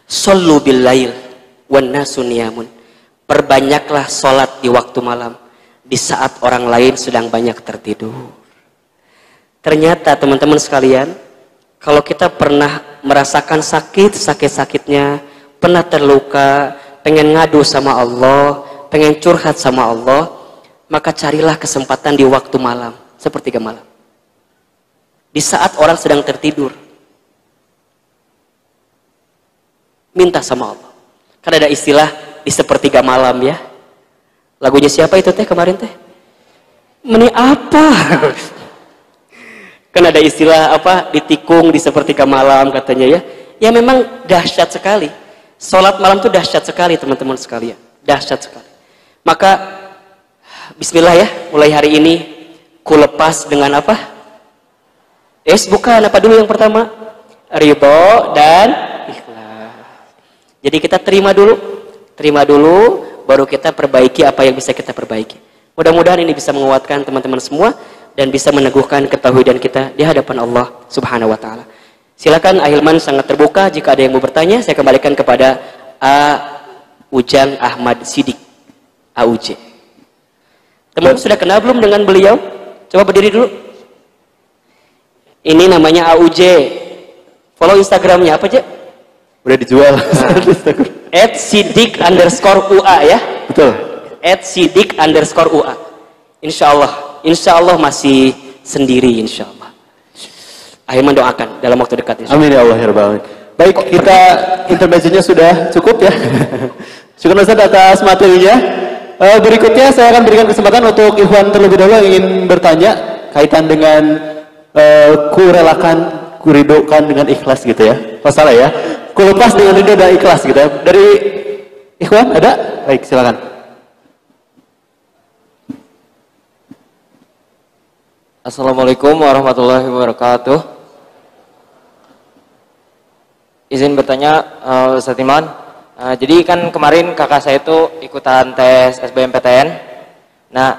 Sallu bil lail wan nasu niyamun. Perbanyaklah sholat di waktu malam di saat orang lain sedang banyak tertidur. Ternyata teman-teman sekalian, kalau kita pernah merasakan sakit-sakitnya, pernah terluka, pengen ngadu sama Allah, pengen curhat sama Allah, maka carilah kesempatan di waktu malam, sepertiga malam. Di saat orang sedang tertidur. Minta sama Allah. Kan ada istilah di sepertiga malam ya. Lagunya siapa itu teh kemarin teh? Meni apa? Kan ada istilah apa? Ditikung di sepertiga malam katanya ya. Ya memang dahsyat sekali. Salat malam itu dahsyat sekali teman-teman sekalian. Dahsyat sekali. Maka bismillah ya, mulai hari ini ku lepas dengan apa? Bukan apa dulu yang pertama? Ridho dan ikhlas. Jadi kita terima dulu, baru kita perbaiki apa yang bisa kita perbaiki. Mudah-mudahan ini bisa menguatkan teman-teman semua dan bisa meneguhkan ketauhidan kita di hadapan Allah Subhanahu wa taala. Silakan Ahilman sangat terbuka, jika ada yang mau bertanya saya kembalikan kepada Ujang Ahmad Sidik, AUJ. Teman-teman sudah kenal belum dengan beliau? Coba berdiri dulu. Ini namanya AUJ. Follow Instagramnya apa aja? Udah dijual. @sidik_ua ya. Betul. @sidik_ua. Insya Allah masih sendiri insya Allah. Ahilman doakan dalam waktu dekat. Amin ya Allah ya Rabbal Alamin. Baik, kita intermezzonya sudah cukup ya. Syukur Ustaz atas materinya. Berikutnya saya akan berikan kesempatan untuk Ikhwan terlebih dahulu yang ingin bertanya kaitan dengan kuridokan dengan ikhlas gitu ya. Masalah ya. Ku lepas dengan ridho dan ikhlas gitu ya. Dari Ikhwan ada? Baik, silakan. Assalamualaikum warahmatullahi wabarakatuh. Izin bertanya, Ustaz Iman. Jadi kan kemarin kakak saya itu ikutan tes SBMPTN. Nah,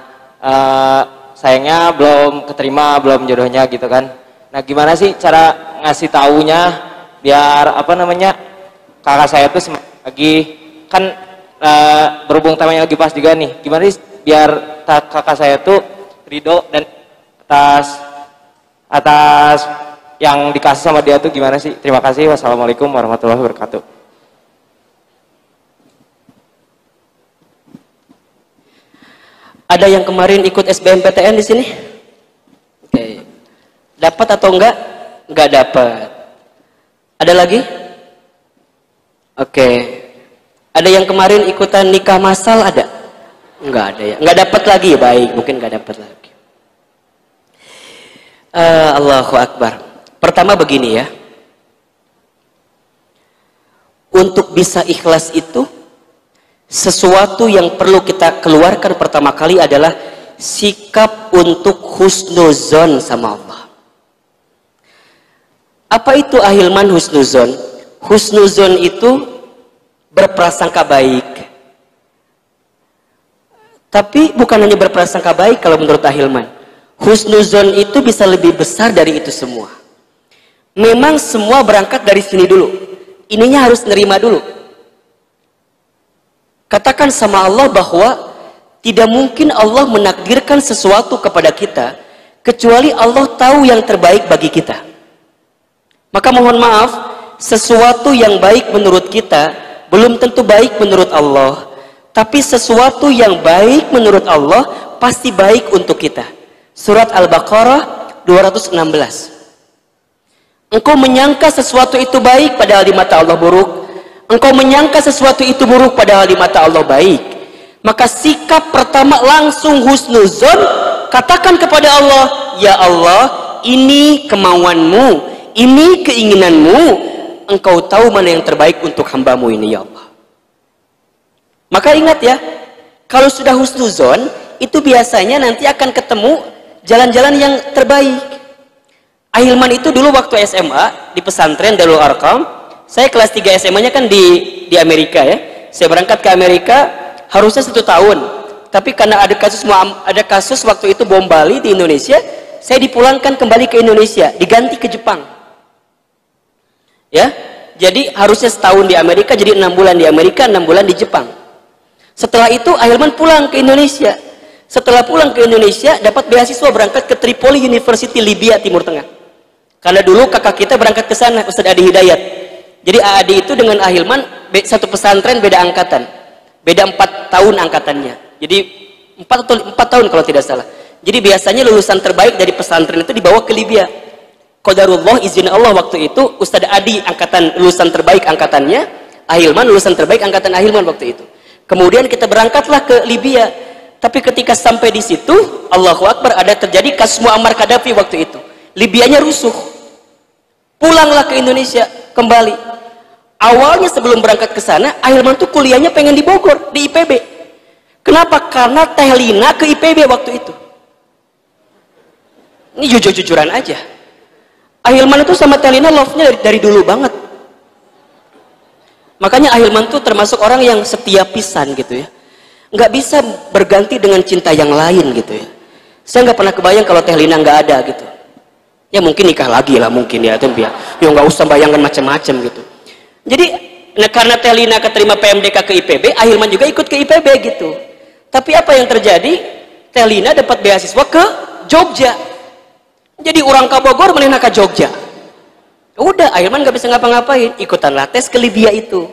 sayangnya belum keterima, belum jodohnya gitu kan. Nah, gimana sih cara ngasih taunya biar apa namanya kakak saya itu lagi kan berhubung temanya lagi pas juga nih. Gimana sih biar kakak saya itu ridho dan atas yang dikasih sama dia tuh gimana sih? Terima kasih. Wassalamualaikum warahmatullahi wabarakatuh. Ada yang kemarin ikut SBMPTN di sini? Oke. Dapat atau enggak? Enggak dapat. Ada lagi? Oke. Ada yang kemarin ikutan nikah massal ada? Enggak ada ya. Enggak dapat lagi. Baik, mungkin enggak dapat lagi. Allahu Akbar. Pertama begini ya. Untuk bisa ikhlas itu sesuatu yang perlu kita keluarkan pertama kali adalah sikap untuk husnuzon sama Allah. Apa itu Ahilman husnuzon? Husnuzon itu berprasangka baik. Tapi bukan hanya berprasangka baik kalau menurut Ahilman. Husnuzon itu bisa lebih besar dari itu semua. Memang semua berangkat dari sini dulu. Ininya harus nerima dulu. Katakan sama Allah bahwa tidak mungkin Allah menakdirkan sesuatu kepada kita kecuali Allah tahu yang terbaik bagi kita. Maka mohon maaf, sesuatu yang baik menurut kita belum tentu baik menurut Allah. Tapi sesuatu yang baik menurut Allah pasti baik untuk kita. Surat Al-Baqarah 216. Engkau menyangka sesuatu itu baik padahal di mata Allah buruk. Engkau menyangka sesuatu itu buruk padahal di mata Allah baik. Maka sikap pertama langsung husnuzon. Katakan kepada Allah, ya Allah, ini kemauanmu, ini keinginanmu. Engkau tahu mana yang terbaik untuk hambamu ini ya Allah. Maka ingat ya, kalau sudah husnuzon, itu biasanya nanti akan ketemu jalan-jalan yang terbaik. Ahilman itu dulu waktu SMA di pesantren Darul Arqam. Saya kelas 3 SMA-nya kan di Amerika ya. Saya berangkat ke Amerika harusnya 1 tahun. Tapi karena ada kasus waktu itu bom Bali di Indonesia, saya dipulangkan kembali ke Indonesia, diganti ke Jepang. Ya. Jadi harusnya setahun di Amerika, jadi 6 bulan di Amerika, 6 bulan di Jepang. Setelah itu Ahilman pulang ke Indonesia. Setelah pulang ke Indonesia dapat beasiswa berangkat ke Tripoli University Libya Timur Tengah. Karena dulu kakak kita berangkat ke sana, Ustaz Adi Hidayat. Jadi Adi itu dengan Ahilman satu pesantren beda angkatan. Beda 4 tahun angkatannya. Jadi 4 tahun kalau tidak salah. Jadi biasanya lulusan terbaik dari pesantren itu dibawa ke Libya. Qadarullah izin Allah waktu itu Ustaz Adi angkatan lulusan terbaik angkatannya, Ahilman lulusan terbaik angkatan Ahilman waktu itu. Kemudian kita berangkatlah ke Libya. Tapi ketika sampai di situ, Allahu Akbar, ada terjadi kasus Muammar Gaddafi waktu itu. Libyanya rusuh. Pulanglah ke Indonesia kembali. Awalnya sebelum berangkat ke sana, Ahilman tuh kuliahnya pengen di Bogor, di IPB. Kenapa? Karena Teh Lina ke IPB waktu itu. Ini jujur-jujuran aja. Ahilman itu sama Teh Lina love-nya dari dulu banget. Makanya Ahilman tuh termasuk orang yang setia pisan gitu ya. Nggak bisa berganti dengan cinta yang lain gitu ya. Saya nggak pernah kebayang kalau Teh Lina nggak ada gitu. Ya mungkin nikah lagi lah mungkin ya, itu ya. Ya nggak usah bayangkan macam-macam gitu. Jadi nah, karena Teh Lina keterima PMDK ke IPB, Ahilman juga ikut ke IPB gitu. Tapi apa yang terjadi? Teh Lina dapat beasiswa ke Jogja. Jadi orang ke Bogor menena ke Jogja. Udah, Ahilman nggak bisa ngapa-ngapain, ikutanlah tes ke Libya itu.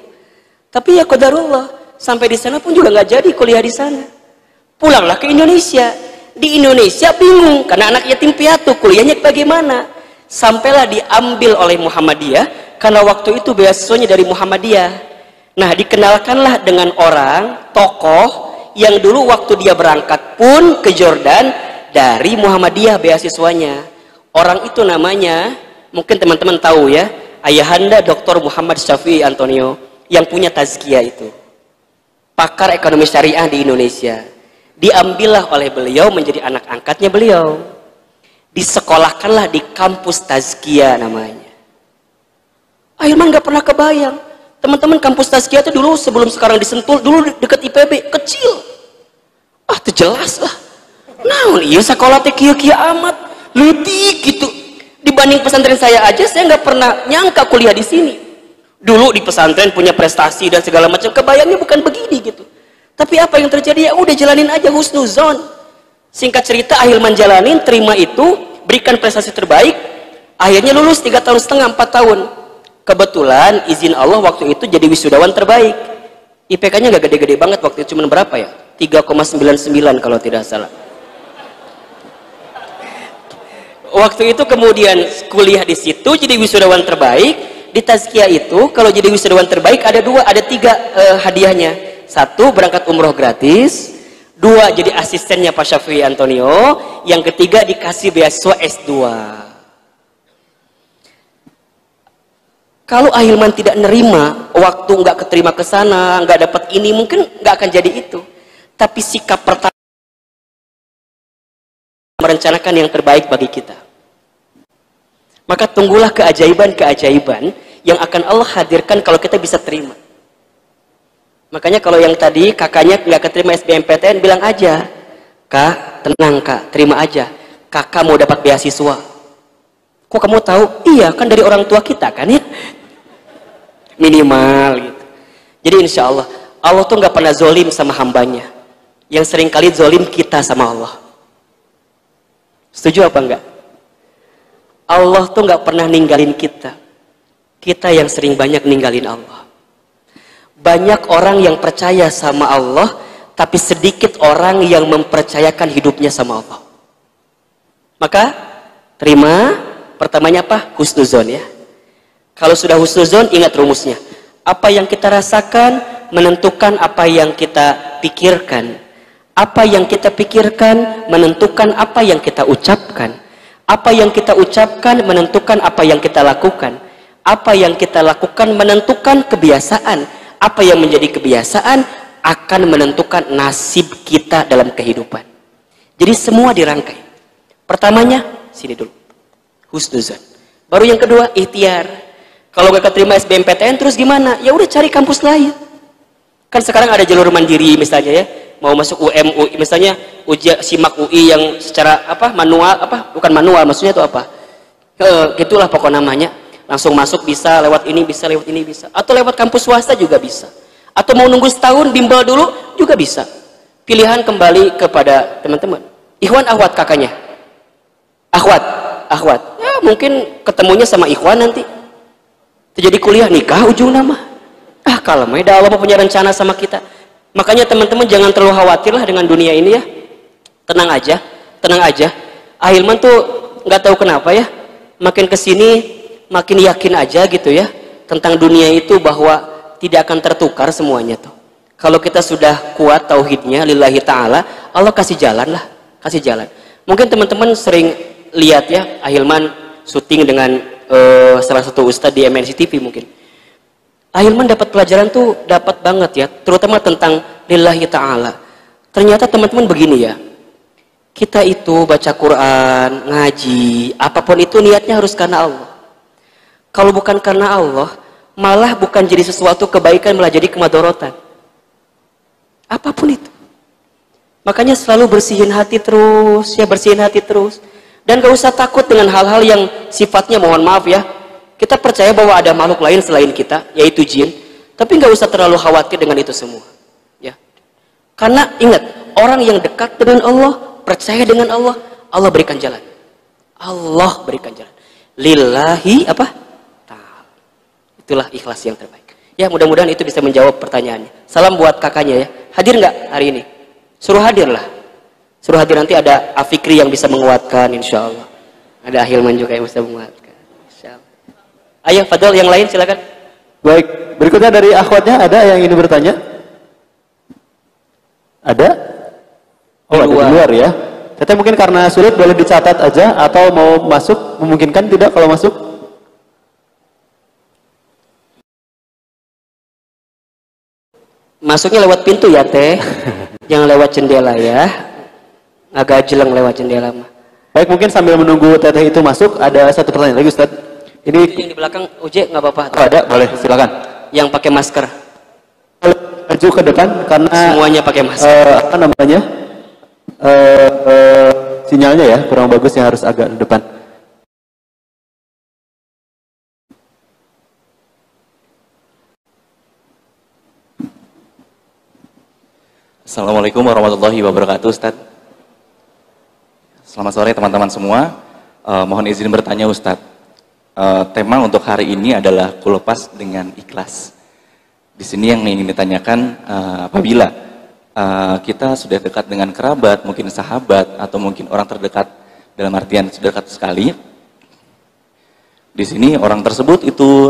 Tapi ya qadarullah, sampai di sana pun juga nggak jadi kuliah di sana. Pulanglah ke Indonesia. Di Indonesia bingung karena anak yatim piatu, kuliahnya bagaimana? Sampailah diambil oleh Muhammadiyah karena waktu itu beasiswanya dari Muhammadiyah. Nah, dikenalkanlah dengan orang tokoh yang dulu waktu dia berangkat pun ke Jordan dari Muhammadiyah beasiswanya. Orang itu namanya, mungkin teman-teman tahu ya, ayahanda Dr. Muhammad Syafi'i Antonio yang punya tazkiyah itu. Pakar ekonomi syariah di Indonesia. Diambillah oleh beliau menjadi anak angkatnya beliau. Disekolahkanlah di kampus tazkiyah namanya. Ahilman nggak pernah kebayang. Teman-teman kampus tazkiyah itu dulu sebelum sekarang disentul, dulu dekat IPB, kecil. Ah, itu jelas lah. Nah, iya sekolah teh kieu-kieu amat. Letik gitu. Dibanding pesantren saya aja, saya nggak pernah nyangka kuliah di sini. Dulu di pesantren punya prestasi dan segala macam, kebayangnya bukan begini gitu. Tapi apa yang terjadi? Ya udah jalanin aja husnuzon. Singkat cerita, Ahilman jalanin, terima itu, berikan prestasi terbaik. Akhirnya lulus 3,5 tahun, 4 tahun. Kebetulan izin Allah waktu itu jadi wisudawan terbaik. IPK-nya nggak gede-gede banget waktu itu, cuma berapa ya? 3,99 kalau tidak salah. Waktu itu kemudian kuliah di situ jadi wisudawan terbaik. Di tazkiyah itu kalau jadi wisudawan terbaik ada 3 hadiahnya. 1 berangkat umroh gratis, 2 jadi asistennya Pak Syafi'i Antonio, yang ketiga dikasih beasiswa S2. Kalau Ahilman tidak nerima, waktu nggak keterima ke sana, nggak dapat ini, mungkin nggak akan jadi itu. Tapi sikap pertama merencanakan yang terbaik bagi kita. Maka tunggulah keajaiban-keajaiban yang akan Allah hadirkan kalau kita bisa terima. Makanya kalau yang tadi kakaknya nggak keterima SBMPTN, bilang aja, Kak, tenang Kak, terima aja. Kakak mau dapat beasiswa. Kok kamu tahu? Iya, kan dari orang tua kita kan ya. Minimal gitu. Jadi insya Allah, Allah tuh nggak pernah zolim sama hambanya. Yang seringkali zolim kita sama Allah. Setuju apa enggak? Allah tuh nggak pernah ninggalin kita. Kita yang sering banyak ninggalin Allah. Banyak orang yang percaya sama Allah, tapi sedikit orang yang mempercayakan hidupnya sama Allah. Maka terima, pertamanya apa? Husnuzon ya. Kalau sudah husnuzon, ingat rumusnya. Apa yang kita rasakan menentukan apa yang kita pikirkan. Apa yang kita pikirkan menentukan apa yang kita ucapkan. Apa yang kita ucapkan menentukan apa yang kita lakukan. Apa yang kita lakukan menentukan kebiasaan. Apa yang menjadi kebiasaan akan menentukan nasib kita dalam kehidupan. Jadi semua dirangkai. Pertamanya, sini dulu. Husnuzon. Baru yang kedua, ikhtiar. Kalau gak keterima SBMPTN terus gimana? Ya udah cari kampus lain. Kan sekarang ada jalur mandiri misalnya ya. Mau masuk UI misalnya ujian SIMAK UI yang secara manual bukan manual, maksudnya itu apa? Gitulah pokok namanya. Langsung masuk bisa, lewat ini bisa, lewat ini bisa. Atau lewat kampus swasta juga bisa. Atau mau nunggu setahun bimbel dulu juga bisa. Pilihan kembali kepada teman-teman. Ikhwan akhwat kakaknya. Akhwat. Ya mungkin ketemunya sama ikhwan nanti. Terjadi kuliah nikah ujung nama. Kalem ya, Allah punya rencana sama kita. Makanya teman-teman jangan terlalu khawatir lah dengan dunia ini ya. Tenang aja. Ahilman tuh nggak tahu kenapa ya. Makin kesini makin yakin aja gitu ya tentang dunia itu, bahwa tidak akan tertukar semuanya tuh. Kalau kita sudah kuat tauhidnya lillahi ta'ala, Allah kasih jalan lah, kasih jalan. Mungkin teman-teman sering lihat ya, Ahilman syuting dengan salah satu ustadz di MNC TV mungkin. Ahilman dapat pelajaran tuh, dapat banget ya, terutama tentang lillahi ta'ala. Ternyata teman-teman begini ya, kita itu baca Quran, ngaji, apapun itu niatnya harus karena Allah. Kalau bukan karena Allah, malah bukan jadi sesuatu kebaikan, malah jadi kemadorotan. Apapun itu. Makanya selalu bersihin hati terus, ya bersihin hati terus. Dan gak usah takut dengan hal-hal yang sifatnya, mohon maaf ya, kita percaya bahwa ada makhluk lain selain kita, yaitu jin. Tapi gak usah terlalu khawatir dengan itu semua. Ya. Karena ingat, orang yang dekat dengan Allah, percaya dengan Allah, Allah berikan jalan. Allah berikan jalan. Lillahi apa? Ta'ala. Itulah ikhlas yang terbaik. Ya mudah-mudahan itu bisa menjawab pertanyaannya. Salam buat kakaknya ya. Hadir nggak hari ini? Suruh hadir lah. Suruh hadir, nanti ada Afikri yang bisa menguatkan insya Allah. Ada Ahilman juga yang bisa menguatkan. Insya Allah. Ayo Fadol yang lain silakan. Baik, berikutnya dari akhwatnya ada yang ingin bertanya? Ada? Oh, ada di luar ya. Teteh mungkin karena sulit boleh dicatat aja atau mau masuk memungkinkan tidak kalau masuk? Masuknya lewat pintu ya teh, jangan lewat jendela ya. Agak jeleng lewat jendela mah. Baik, mungkin sambil menunggu teteh itu masuk, ada satu pertanyaan lagi Ustaz. Ini yang di belakang Uje nggak apa-apa. Oh, ada, boleh silakan. Yang pakai masker. Maju ke depan karena semuanya pakai masker. Apa namanya? Sinyalnya ya kurang bagus, yang harus agak di depan. Assalamualaikum warahmatullahi wabarakatuh, Ustaz. Selamat sore teman-teman semua. Mohon izin bertanya Ustaz. Tema untuk hari ini adalah kulepas dengan ikhlas. Di sini yang ingin ditanyakan, apabila kita sudah dekat dengan kerabat, mungkin sahabat, atau mungkin orang terdekat dalam artian sudah dekat sekali. Di sini orang tersebut itu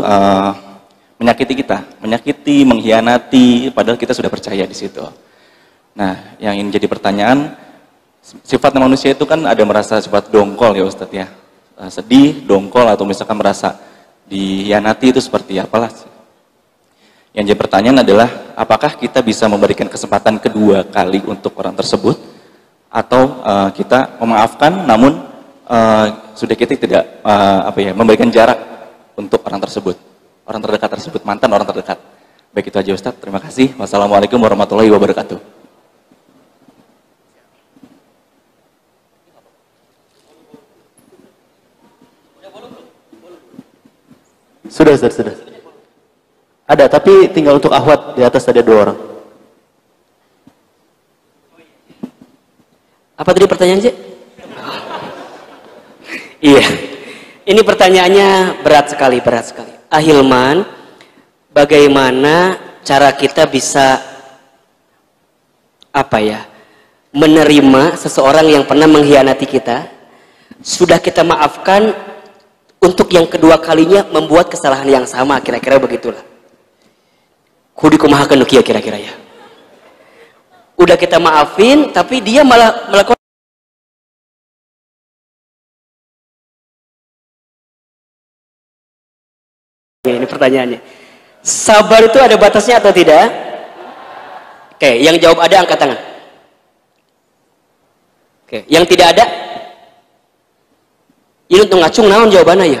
menyakiti kita, menyakiti, mengkhianati, padahal kita sudah percaya di situ. Nah, yang ingin jadi pertanyaan, sifat manusia itu kan ada merasa sifat dongkol ya Ustadz ya. Sedih, dongkol, atau misalkan merasa dikhianati, itu seperti apalah. Yang jadi pertanyaan adalah, apakah kita bisa memberikan kesempatan kedua kali untuk orang tersebut, atau kita memaafkan namun sudah kita tidak memberikan jarak untuk orang tersebut, orang terdekat tersebut, mantan orang terdekat. Baik, itu aja Ustadz, terima kasih. Wassalamualaikum warahmatullahi wabarakatuh. Sudah. Ada, tapi tinggal untuk akhwat di atas ada 2 orang. Apa tadi pertanyaannya? Iya. Ini pertanyaannya berat sekali. Ahilman, bagaimana cara kita bisa menerima seseorang yang pernah mengkhianati kita? Sudah kita maafkan, untuk yang kedua kalinya membuat kesalahan yang sama, kira-kira begitulah. Kudu kumahakeun kieu kira-kira ya. Udah kita maafin, tapi dia malah melakukan. Ini pertanyaannya. Sabar itu ada batasnya atau tidak? Oke, yang jawab ada angkat tangan. Oke, yang tidak ada? Ini untuk ngacung naon jawabannya ya?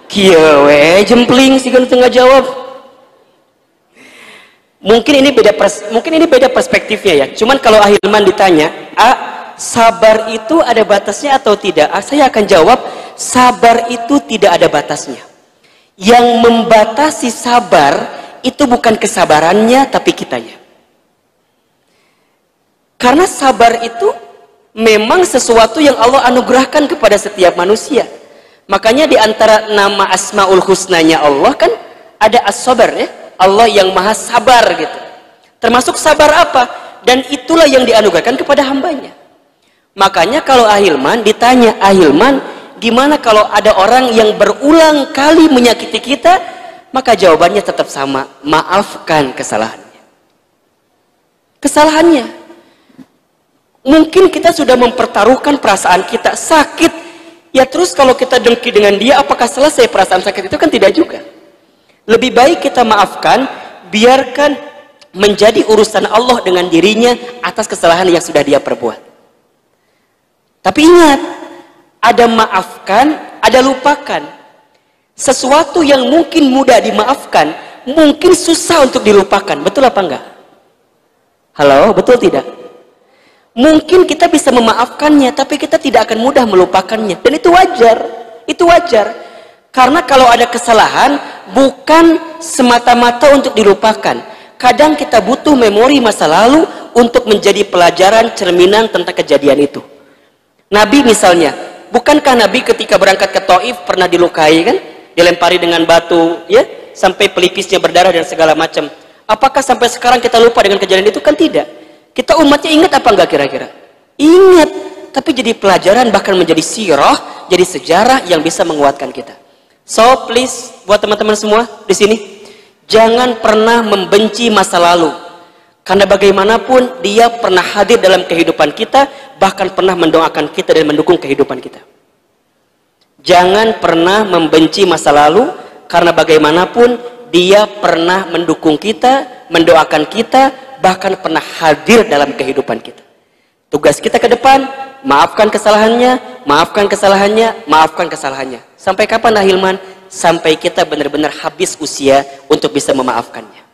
Kieu we jempling sih kan tengah jawab. Mungkin ini beda perspektifnya ya. Cuman kalau Ahilman ditanya, sabar itu ada batasnya atau tidak? Saya akan jawab, sabar itu tidak ada batasnya. Yang membatasi sabar itu bukan kesabarannya, tapi kitanya. Karena sabar itu memang sesuatu yang Allah anugerahkan kepada setiap manusia. Makanya di antara nama Asmaul Husnanya Allah kan ada As-Sabar ya. Allah yang maha sabar gitu. Termasuk sabar apa? Dan itulah yang dianugerahkan kepada hambanya. Makanya kalau Ahilman ditanya, Ahilman gimana kalau ada orang yang berulang kali menyakiti kita, Maka jawabannya tetap sama, maafkan kesalahannya. Kesalahannya. Mungkin kita sudah mempertaruhkan perasaan kita, sakit. Ya terus kalau kita dengki dengan dia, apakah selesai perasaan sakit itu? Kan tidak juga. Lebih baik kita maafkan, biarkan menjadi urusan Allah dengan dirinya atas kesalahan yang sudah dia perbuat. Tapi ingat, ada maafkan, ada lupakan. Sesuatu yang mungkin mudah dimaafkan, mungkin susah untuk dilupakan. Betul apa enggak? Halo, betul tidak? Mungkin kita bisa memaafkannya, tapi kita tidak akan mudah melupakannya. Dan itu wajar. Itu wajar. Karena kalau ada kesalahan, bukan semata-mata untuk dilupakan. Kadang kita butuh memori masa lalu untuk menjadi pelajaran cerminan tentang kejadian itu. Nabi misalnya, bukankah Nabi ketika berangkat ke Taif pernah dilukai kan? Dilempari dengan batu, ya, sampai pelipisnya berdarah dan segala macam. Apakah sampai sekarang kita lupa dengan kejadian itu? Kan tidak. Kita umatnya ingat apa enggak kira-kira? Ingat, tapi jadi pelajaran, bahkan menjadi sirah, jadi sejarah yang bisa menguatkan kita. So please, buat teman-teman semua di sini, jangan pernah membenci masa lalu, karena bagaimanapun dia pernah hadir dalam kehidupan kita, bahkan pernah mendoakan kita dan mendukung kehidupan kita. Jangan pernah membenci masa lalu, karena bagaimanapun dia pernah mendukung kita, mendoakan kita, bahkan pernah hadir dalam kehidupan kita. Tugas kita ke depan, maafkan kesalahannya, maafkan kesalahannya, maafkan kesalahannya. Sampai kapan Hilman? Sampai kita benar-benar habis usia untuk bisa memaafkannya.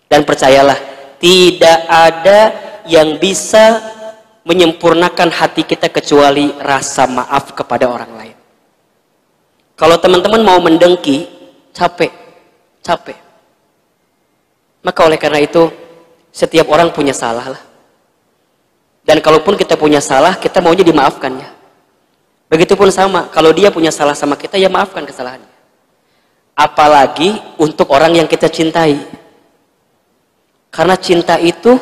Dan percayalah, tidak ada yang bisa menyempurnakan hati kita kecuali rasa maaf kepada orang lain. Kalau teman-teman mau mendengki, capek. Maka oleh karena itu, setiap orang punya salah lah. Dan kalaupun kita punya salah, kita maunya dimaafkannya. Begitupun sama, kalau dia punya salah sama kita, ya maafkan kesalahannya. Apalagi untuk orang yang kita cintai. Karena cinta itu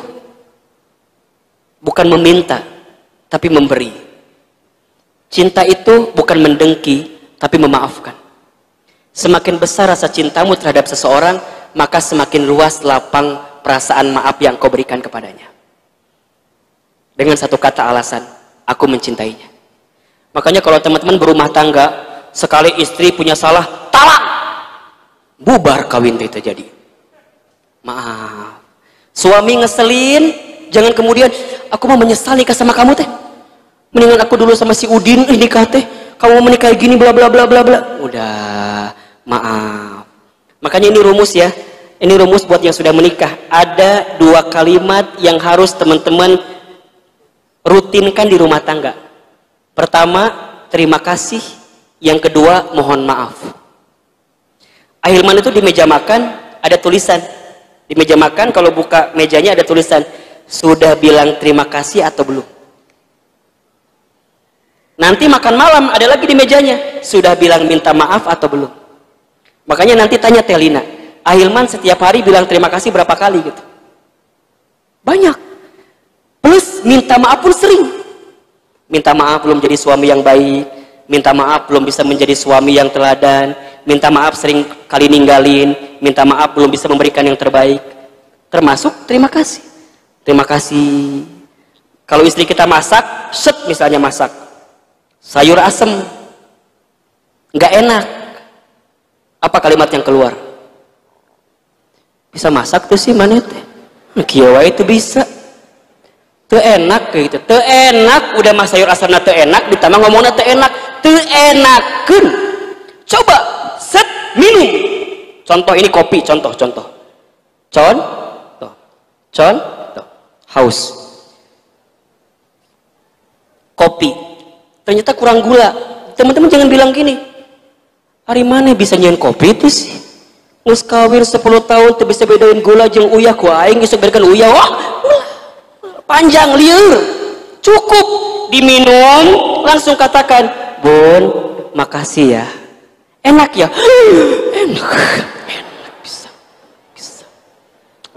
bukan meminta, tapi memberi. Cinta itu bukan mendengki, tapi memaafkan. Semakin besar rasa cintamu terhadap seseorang, maka semakin luas lapang perasaan maaf yang kau berikan kepadanya. Dengan satu kata alasan, aku mencintainya. Makanya kalau teman-teman berumah tangga, sekali istri punya salah, talak, bubar kawin itu jadi. Maaf. Suami ngeselin, jangan kemudian aku mau menyesal nikah sama kamu teh. Mendingan aku dulu sama si Udin nikah teh. Kamu mau menikah gini bla bla bla bla bla. Udah, maaf. Makanya ini rumus ya. Ini rumus buat yang sudah menikah. Ada 2 kalimat yang harus teman-teman rutinkan di rumah tangga. Pertama, terima kasih. Yang kedua, mohon maaf. Ahilman itu di meja makan ada tulisan. Di meja makan kalau buka mejanya ada tulisan, sudah bilang terima kasih atau belum? Nanti makan malam ada lagi di mejanya, sudah bilang minta maaf atau belum? Makanya nanti tanya Telina, Ahilman setiap hari bilang terima kasih berapa kali gitu? Banyak. Plus minta maaf pun sering. Minta maaf belum jadi suami yang baik, minta maaf belum bisa menjadi suami yang teladan, minta maaf sering kali ninggalin, minta maaf belum bisa memberikan yang terbaik. Termasuk terima kasih. Terima kasih. Kalau istri kita masak, misalnya masak sayur asem, nggak enak, apa kalimat yang keluar? Bisa masak tuh sih mana teh? Kiawa itu bisa. Teu enak kayak gitu. Teu enak, udah mas sayur asamna teu enak, ditambah ngomongnya teu enak. Teu enakeun. Coba minum. Contoh ini kopi, contoh. Haus. Kopi. Ternyata kurang gula. Teman-teman jangan bilang gini. Hari mana bisa nyen kopi itu sih? Ngus kawin 10 tahun teu bisa bedain gula jeung uyah ku aing geus bedakeun uyah. Wah, panjang liur. Cukup diminum, langsung katakan, "Bun, makasih ya." Enak ya? Enak bisa.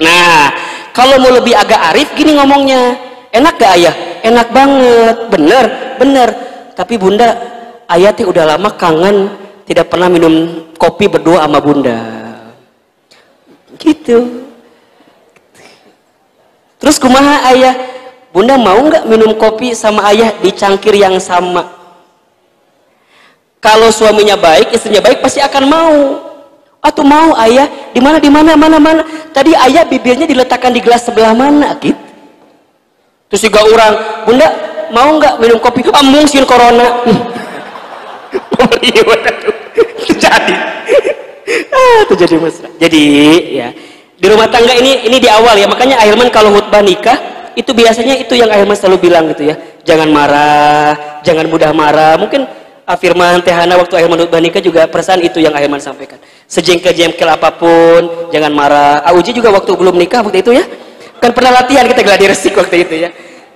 Nah, kalau mau lebih agak arif gini ngomongnya. Enak gak ayah? Enak banget. Bener. Tapi bunda, ayah teh udah lama kangen tidak pernah minum kopi berdua sama bunda. Gitu. Terus kumaha ayah? Bunda mau nggak minum kopi sama ayah di cangkir yang sama? Kalau suaminya baik, istrinya baik pasti akan mau. Atau mau ayah? Di mana mana? Tadi ayah bibirnya diletakkan di gelas sebelah mana? Gitu. Terus juga orang, Bunda mau nggak minum kopi? Mungkin corona. Terjadi. Terjadi mesra. Jadi ya di rumah tangga ini di awal ya, makanya Ahilman kalau khutbah nikah itu biasanya itu yang Ahilman selalu bilang gitu ya, jangan marah, jangan mudah marah. Mungkin Firman Tehana waktu Ahilman khutbah nikah juga perasaan itu yang Ahilman sampaikan, sejengkel-jengkel apapun jangan marah. Auji juga waktu belum nikah waktu itu ya, kan pernah latihan kita gladi resik waktu itu ya,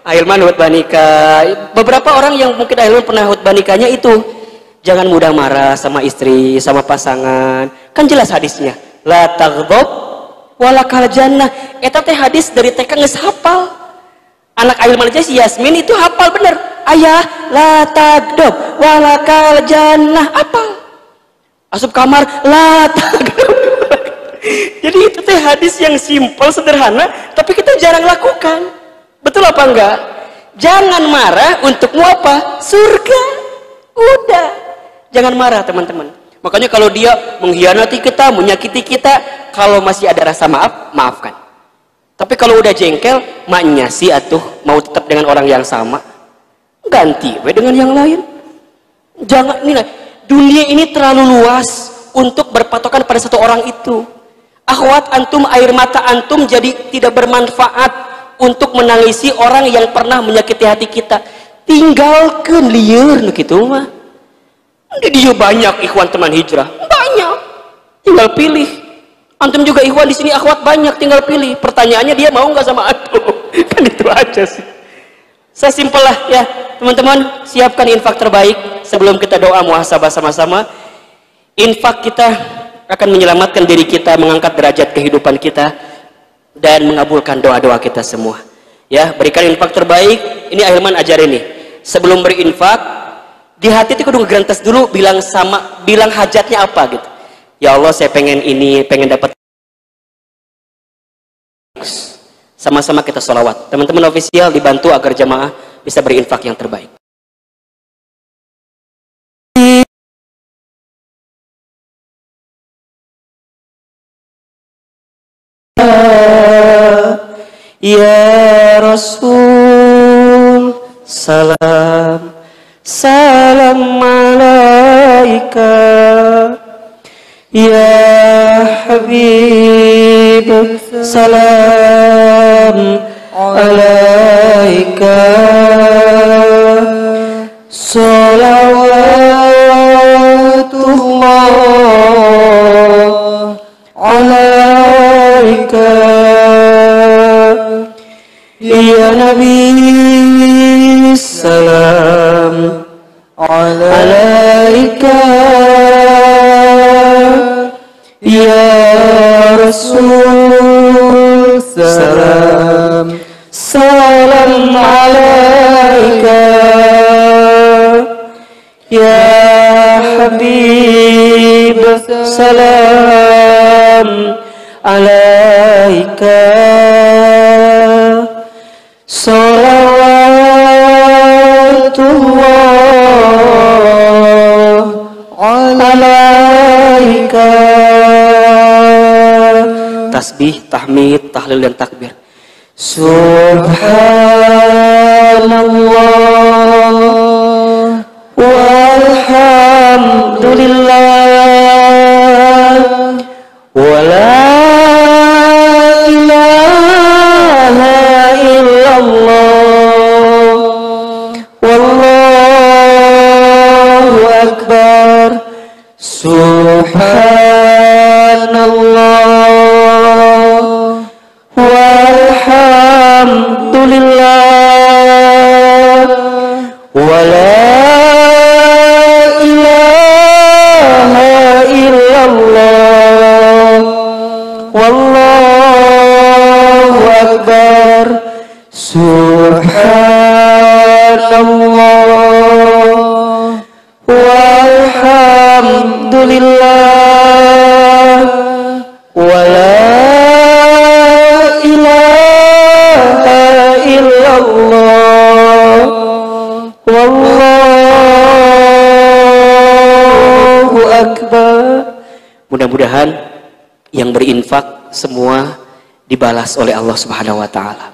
Ahilman khutbah nikah. Beberapa orang yang mungkin Ahilman pernah khutbah nikahnya itu jangan mudah marah sama istri, sama pasangan. Kan jelas hadisnya, la taghdab walakal jannah. Eta teh hadis dari TK geus hafal. Anak Ahilman aja si Yasmin itu hafal bener. Ayah, la taghdab walakal jannah. Hafal. Asup kamar, la taghdab. Jadi itu teh hadis yang simpel, sederhana, tapi kita jarang lakukan. Betul apa enggak? Jangan marah untukmu apa? Surga. Udah. Jangan marah teman-teman. Makanya kalau dia mengkhianati kita, menyakiti kita, kalau masih ada rasa maaf, maafkan. Tapi kalau udah jengkel, maknya sih atuh mau tetap dengan orang yang sama, ganti we dengan yang lain. Jangan nih, dunia ini terlalu luas untuk berpatokan pada satu orang itu. Akhwat antum, air mata antum jadi tidak bermanfaat untuk menangisi orang yang pernah menyakiti hati kita. Tinggalkan liur gitu mah. Dia banyak ikhwan teman hijrah, banyak, tinggal pilih. Antum juga ikhwan di sini akhwat banyak, tinggal pilih. Pertanyaannya dia mau nggak sama antum? Kan itu aja sih. Sesimpel lah ya teman-teman. Siapkan infak terbaik sebelum kita doa muhasabah sama-sama. Infak kita akan menyelamatkan diri kita, mengangkat derajat kehidupan kita, dan mengabulkan doa-doa kita semua. Ya, berikan infak terbaik. Ini Ahilman ajarin nih. Sebelum berinfak, di hati itu kudu ngegerantas dulu, bilang hajatnya apa gitu. Ya Allah, saya pengen ini, pengen dapat. Sama-sama kita sholawat. Teman-teman ofisial dibantu agar jamaah bisa berinfak yang terbaik. Ya Rasul, salam alaika. Ya Habib, salam alaika. Salawatullah alaika. Ya Nabi, salam alaika. Ya Rasul, salam alaika. Ya Habib, salam alaika. Salawatullah alaika. Tasbih, tahmid, tahlil dan takbir. Subhanallah walhamdulillah wa la ilaha illallah wallahu akbar. Subhanallah walhamdulillah wa la ilaha illallah wallahu akbar. Subhanallah walhamdulillah wa la Allahu Akbar. Mudah-mudahan yang berinfak semua dibalas oleh Allah Subhanahu wa taala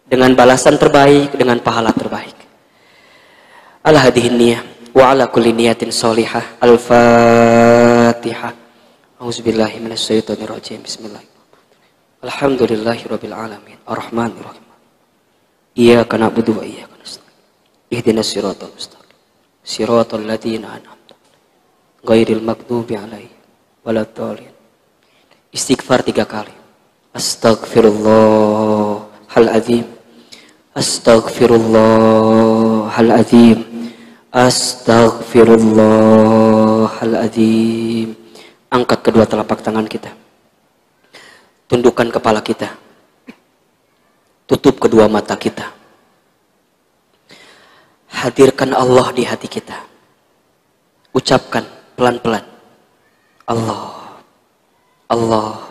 dengan balasan terbaik, dengan pahala terbaik. Ala hadhihi niyah wa ala kulli niyatin sholihah. Al-Fatihah. Auzubillahi minasyaitonir rajim. Bismillahirrahmanirrahim. Alhamdulillahirabbil alamin. Arrahmanirrahim. Iyyaka na'budu wa iyyaka nasta'in. Ihdinas siratal mustaqim. Siratal ladzina an'amta 'alaihim ghairil maghdubi 'alaihim waladdallin. Istighfar 3 kali. Astaghfirullahal-azim. Astaghfirullahal-azim. Astaghfirullahal-azim. Angkat kedua telapak tangan kita. Tundukkan kepala kita. Tutup kedua mata kita. Hadirkan Allah di hati kita. Ucapkan pelan-pelan. Allah. Allah.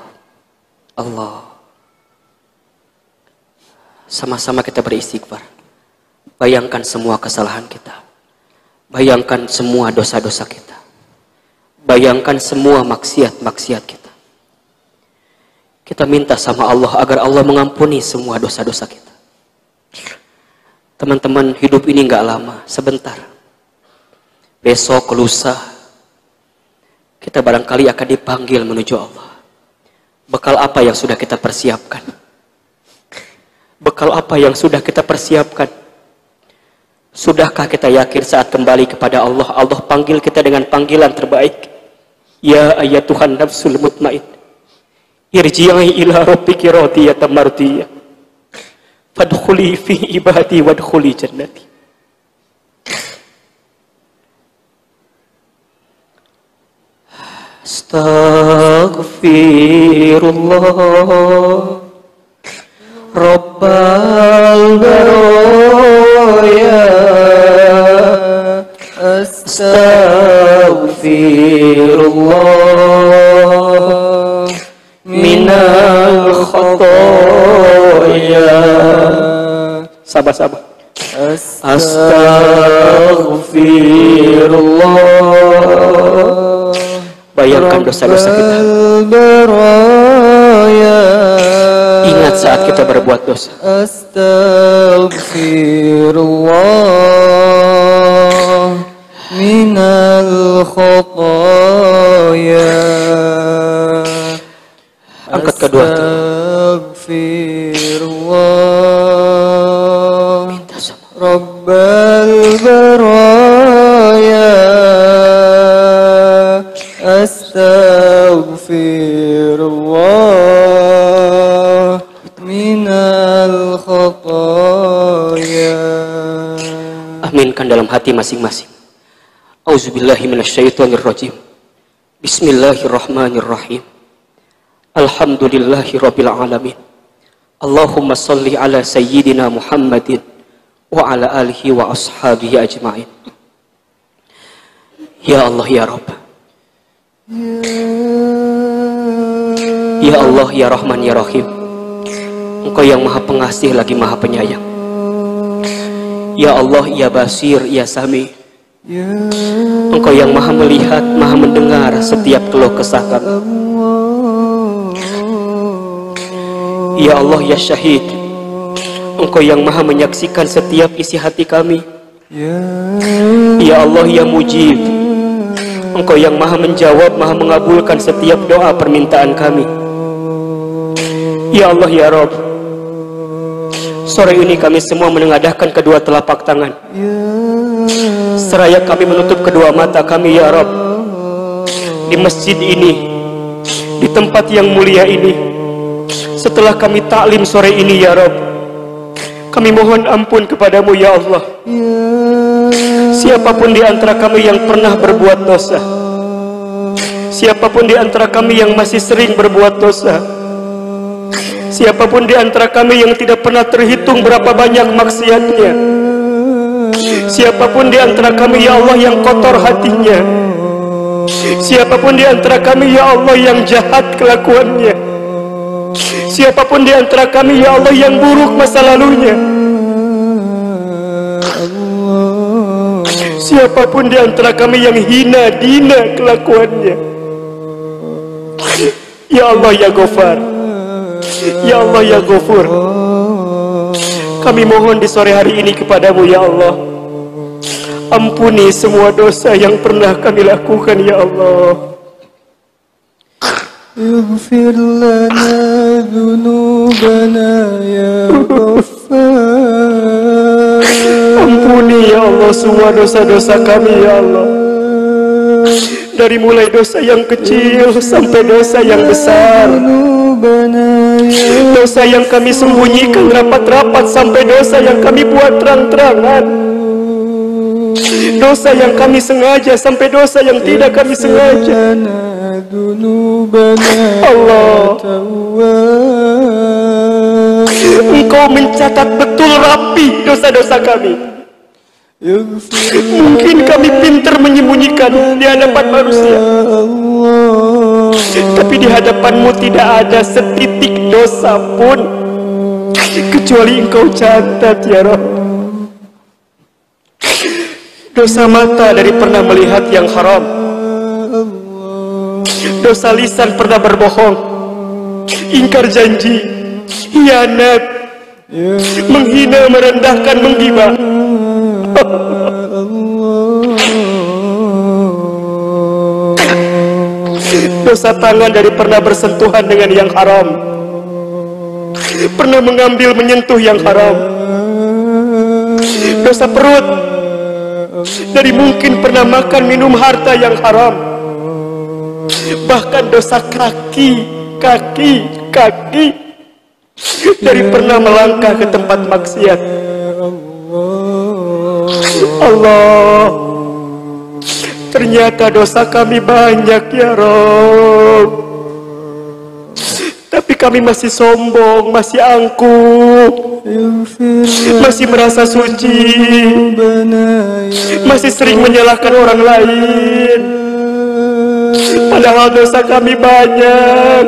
Allah. Sama-sama kita beristighfar. Bayangkan semua kesalahan kita. Bayangkan semua dosa-dosa kita. Bayangkan semua maksiat-maksiat kita. Kita minta sama Allah agar Allah mengampuni semua dosa-dosa kita. Teman-teman, hidup ini nggak lama, sebentar. Besok, lusa, kita barangkali akan dipanggil menuju Allah. Bekal apa yang sudah kita persiapkan? Bekal apa yang sudah kita persiapkan? Sudahkah kita yakin saat kembali kepada Allah, Allah panggil kita dengan panggilan terbaik? Ya ayyatuhan nafsul mutmain, irji'i ila rabbiki radiyatan mardiyah, fadkhuli fi ibadi wadkhuli jannati. Astaghfirullah Rabbal baraya, astaghfirullah minal khotoya. Sabar-sabar. Astaghfirullah. Bayangkan dosa-dosa kita. Ingat saat kita berbuat dosa. Astaghfirullah minal khotoya. Angkat kedua tangan. Minta sama Rabbal baraya, astaghfirullah minal khotoya. Aminkan dalam hati masing-masing. Auzubillahi minasyaitonirrajim. Bismillahirrahmanirrahim. Alhamdulillahi rabbil alamin. Allahumma salli ala sayyidina Muhammadin wa ala alihi wa ashabihi ajma'in. Ya Allah ya Rabb. Ya Allah ya Rahman ya Rahim. Engkau yang maha pengasih lagi maha penyayang. Ya Allah ya Basir ya Sami. Engkau yang maha melihat, maha mendengar setiap keluh kesah kami. Ya Allah ya Syahid, Engkau yang maha menyaksikan setiap isi hati kami. Ya Allah ya Mujib, Engkau yang maha menjawab, maha mengabulkan setiap doa permintaan kami. Ya Allah ya Rabb, sore ini kami semua menengadahkan kedua telapak tangan. Seraya kami menutup kedua mata kami ya Rabb, di masjid ini, di tempat yang mulia ini. Setelah kami taklim sore ini ya Rabb, kami mohon ampun kepadamu ya Allah. Siapapun di antara kami yang pernah berbuat dosa, siapapun di antara kami yang masih sering berbuat dosa, siapapun di antara kami yang tidak pernah terhitung berapa banyak maksiatnya, siapapun di antara kami ya Allah yang kotor hatinya, siapapun di antara kami ya Allah yang jahat kelakuannya, siapapun di antara kami ya Allah yang buruk masa lalunya, siapapun di antara kami yang hina dina kelakuannya. Ya Allah ya Ghafar, ya Allah ya Ghafur, kami mohon di sore hari ini kepadamu ya Allah, ampuni semua dosa yang pernah kami lakukan ya Allah. Ighfir lana dhunubana ya Ghaffar. Ampuni ya Allah semua dosa-dosa kami ya Allah, dari mulai dosa yang kecil sampai dosa yang besar, dosa yang kami sembunyikan rapat-rapat sampai dosa yang kami buat terang-terangan, dosa yang kami sengaja sampai dosa yang tidak kami sengaja. Allah, Engkau mencatat betul rapi dosa-dosa kami. Mungkin kami pintar menyembunyikan di hadapan manusia, tapi di hadapanmu tidak ada setitik dosa pun kecuali Engkau catat ya Rabb. Dosa mata dari pernah melihat yang haram, dosa lisan pernah berbohong, ingkar janji, hianat, menghina, merendahkan, menggibah. Dosa tangan dari pernah bersentuhan dengan yang haram, pernah mengambil menyentuh yang haram. Dosa perut dari mungkin pernah makan minum harta yang haram. Bahkan dosa kaki dari pernah melangkah ke tempat maksiat. Allah, ternyata dosa kami banyak ya Rabb, tapi kami masih sombong, masih angkuh, masih merasa suci, masih sering menyalahkan orang lain, padahal dosa kami banyak.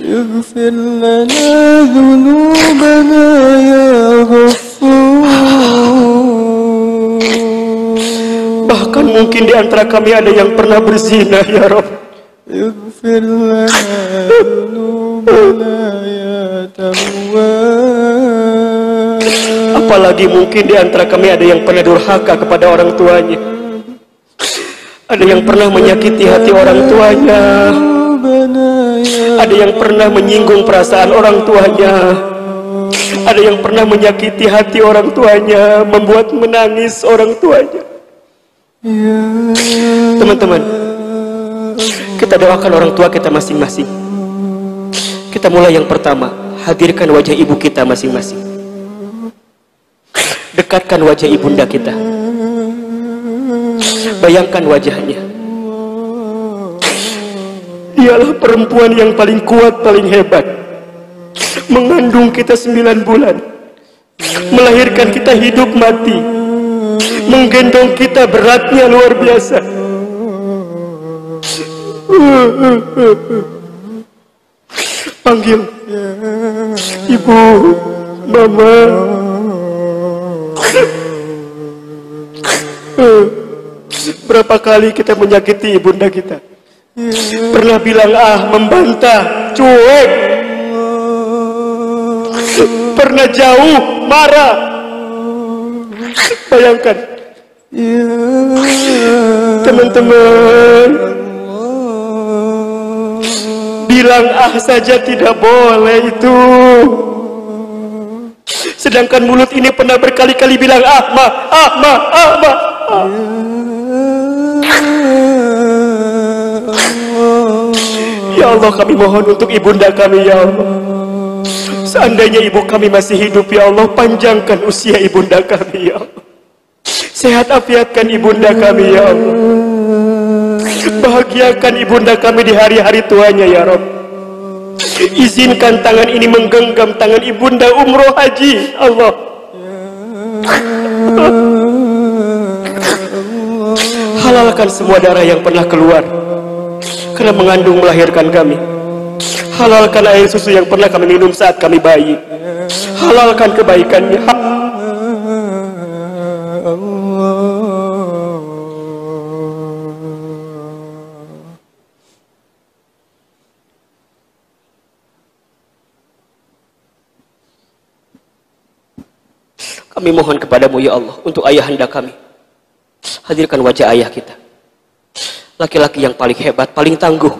Ighfir lana dhunubana ya Ghaffar. Bahkan mungkin di antara kami ada yang pernah berzina ya Rabb. Ighfir lana dhunubana ya Tawwab. Apalagi mungkin di antara kami ada yang pernah durhaka kepada orang tuanya, ada yang pernah menyakiti hati orang tuanya, ada yang pernah menyinggung perasaan orang tuanya, ada yang pernah menyakiti hati orang tuanya, membuat menangis orang tuanya. Teman-teman, kita doakan orang tua kita masing-masing. Kita mulai yang pertama, hadirkan wajah ibu kita masing-masing. Dekatkan wajah ibunda kita, bayangkan wajahnya. Dialah perempuan yang paling kuat, paling hebat, mengandung kita 9 bulan, melahirkan kita hidup mati, menggendong kita beratnya luar biasa. Panggil ibu, mama. Berapa kali kita menyakiti ibunda kita, pernah bilang ah, membantah, cuek, pernah jauh, marah. Bayangkan teman-teman, bilang ah saja tidak boleh itu, sedangkan mulut ini pernah berkali-kali bilang ah ma, ah ma, ah ma. Ya Allah, kami mohon untuk ibunda kami ya Allah. Seandainya ibu kami masih hidup ya Allah, panjangkan usia ibunda kami ya Allah. Sehat afiatkan ibunda kami ya Allah. Bahagiakan ibunda kami di hari-hari tuanya ya Rabb. Izinkan tangan ini menggenggam tangan ibunda umroh haji Allah. Halalkan semua darah yang pernah keluar karena mengandung melahirkan kami. Halalkan air susu yang pernah kami minum saat kami bayi. Halalkan kebaikannya. Kami mohon kepadamu ya Allah untuk ayahanda kami. Hadirkan wajah ayah kita. Laki-laki yang paling hebat, paling tangguh,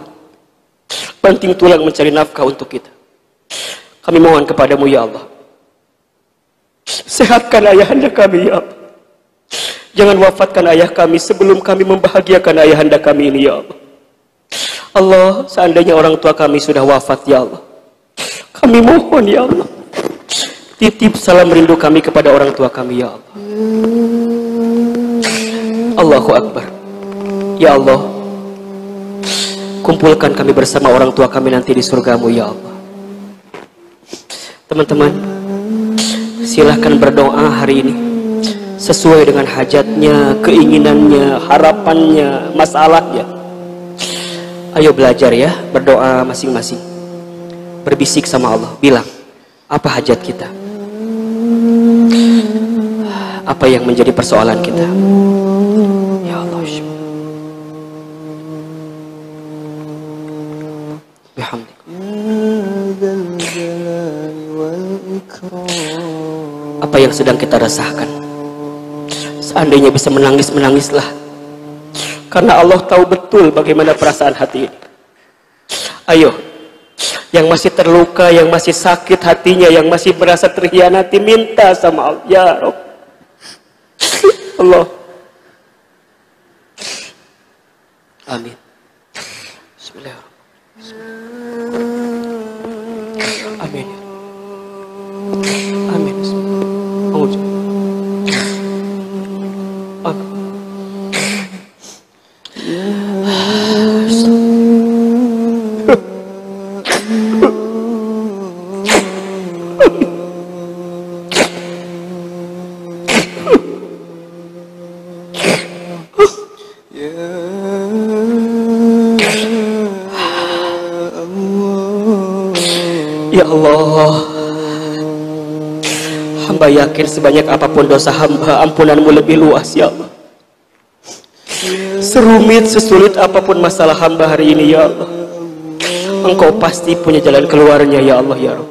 banting tulang mencari nafkah untuk kita. Kami mohon kepadamu ya Allah, sehatkan ayahanda kami ya Allah. Jangan wafatkan ayah kami sebelum kami membahagiakan ayahanda kami ini ya Allah. Allah, seandainya orang tua kami sudah wafat ya Allah, kami mohon ya Allah, titip salam rindu kami kepada orang tua kami ya Allah. Allahu Akbar. Ya Allah, kumpulkan kami bersama orang tua kami nanti di surgamu ya Allah. Teman-teman, silahkan berdoa hari ini sesuai dengan hajatnya, keinginannya, harapannya, masalahnya. Ayo belajar ya, berdoa masing-masing. Berbisik sama Allah, bilang apa hajat kita, apa yang menjadi persoalan kita. Ya Allah, bihamdik. Apa yang sedang kita rasakan, seandainya bisa menangis, menangislah, karena Allah tahu betul bagaimana perasaan hati ini. Ayo, yang masih terluka, yang masih sakit hatinya, yang masih merasa terhianati, minta sama Allah. Ya Rabb, Allah. Amin. Bismillahirrahmanirrahim. Amin. Amin. Ya Allah, hamba yakin sebanyak apapun dosa hamba, ampunanmu lebih luas ya Allah. Serumit, sesulit apapun masalah hamba hari ini ya Allah, Engkau pasti punya jalan keluarnya ya Allah ya Rabb.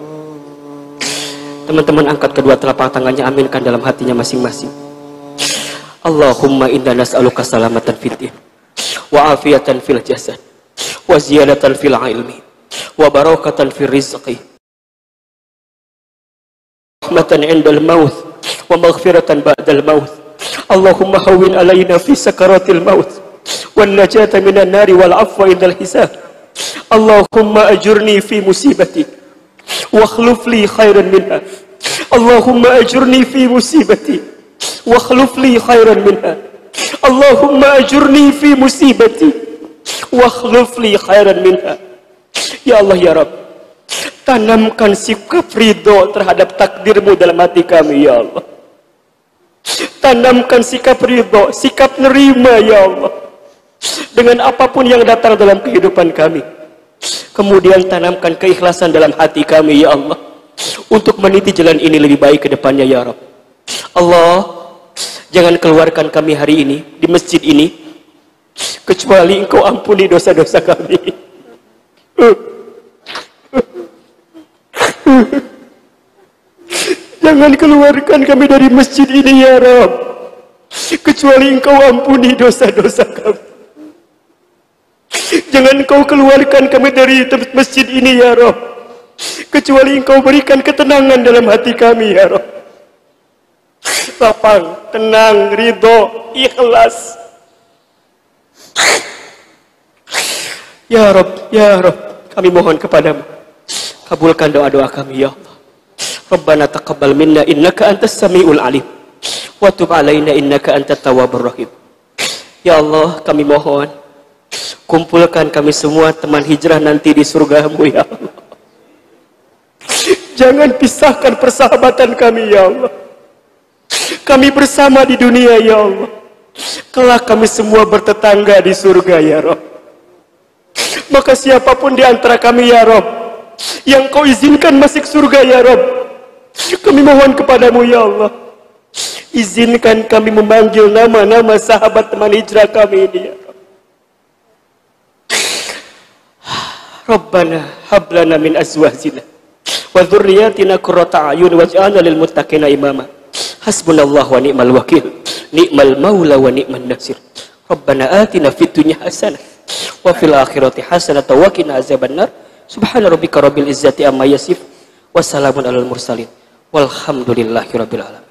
Teman-teman angkat kedua telapak tangannya, aminkan dalam hatinya masing-masing. Allahumma inna nas'aluka salamatan fid din wa afiatan fil jasad wa ziyadatan fil ilmi wa barakatan fil rizqi rahmatan indal maut wa maghfiratan ba'dal maut. Allahumma hawwin alaina fi sakaratil maut wan najata minan nari wal afwa indal hisab. Allahumma ajurni fi musibati wa akhlif li khairan minha. Allahumma ajurni fi musibati wa akhlif li khairan minha. Allahumma ajurni fi musibati wa akhlif li khairan minha. Ya Allah ya Rabb, tanamkan sikap ridho terhadap takdirmu dalam hati kami ya Allah. Tanamkan sikap ridho, sikap nerima ya Allah, dengan apapun yang datang dalam kehidupan kami. Kemudian tanamkan keikhlasan dalam hati kami ya Allah, untuk meniti jalan ini lebih baik ke depannya ya Rabb. Allah, jangan keluarkan kami hari ini di masjid ini kecuali Engkau ampuni dosa-dosa kami. Jangan keluarkan kami dari masjid ini ya Rabb, kecuali Engkau ampuni dosa-dosa kami. Jangan Engkau keluarkan kami dari masjid ini ya Rabb, kecuali Engkau berikan ketenangan dalam hati kami ya Rabb. Lapang, tenang, ridho, ikhlas. Ya Rabb, kami mohon kepadamu, kabulkan doa-doa kami ya Allah. Rabbana taqabbal minna innaka antas samiul alim wa tub alaina innaka antat tawwabur rahim. Ya Allah, kami mohon kumpulkan kami semua teman hijrah nanti di surgamu ya Allah. Jangan pisahkan persahabatan kami ya Allah. Kami bersama di dunia ya Allah, kelak kami semua bertetangga di surga ya Rabb. Maka siapapun di antara kami ya Rabb yang Kau izinkan masuk surga ya Rabb, kami mohon kepadamu ya Allah, izinkan kami memanggil nama-nama sahabat teman hijrah kami ini ya Rabb. Rabbana hablana min azwajina wa dzurriyyatina qurrata a'yun waj'alna lil muttaqina imama. Hasbunallah wa ni'mal wakil. Ni'mal maula wa ni'man nasir. Rabbana atina fid dunya hasanah wa fil akhirati hasanah wa qina azabannar. Subhana rabbika rabbil izzati amma yasif. Wassalamun alal mursalin. Walhamdulillahi rabbil alamin.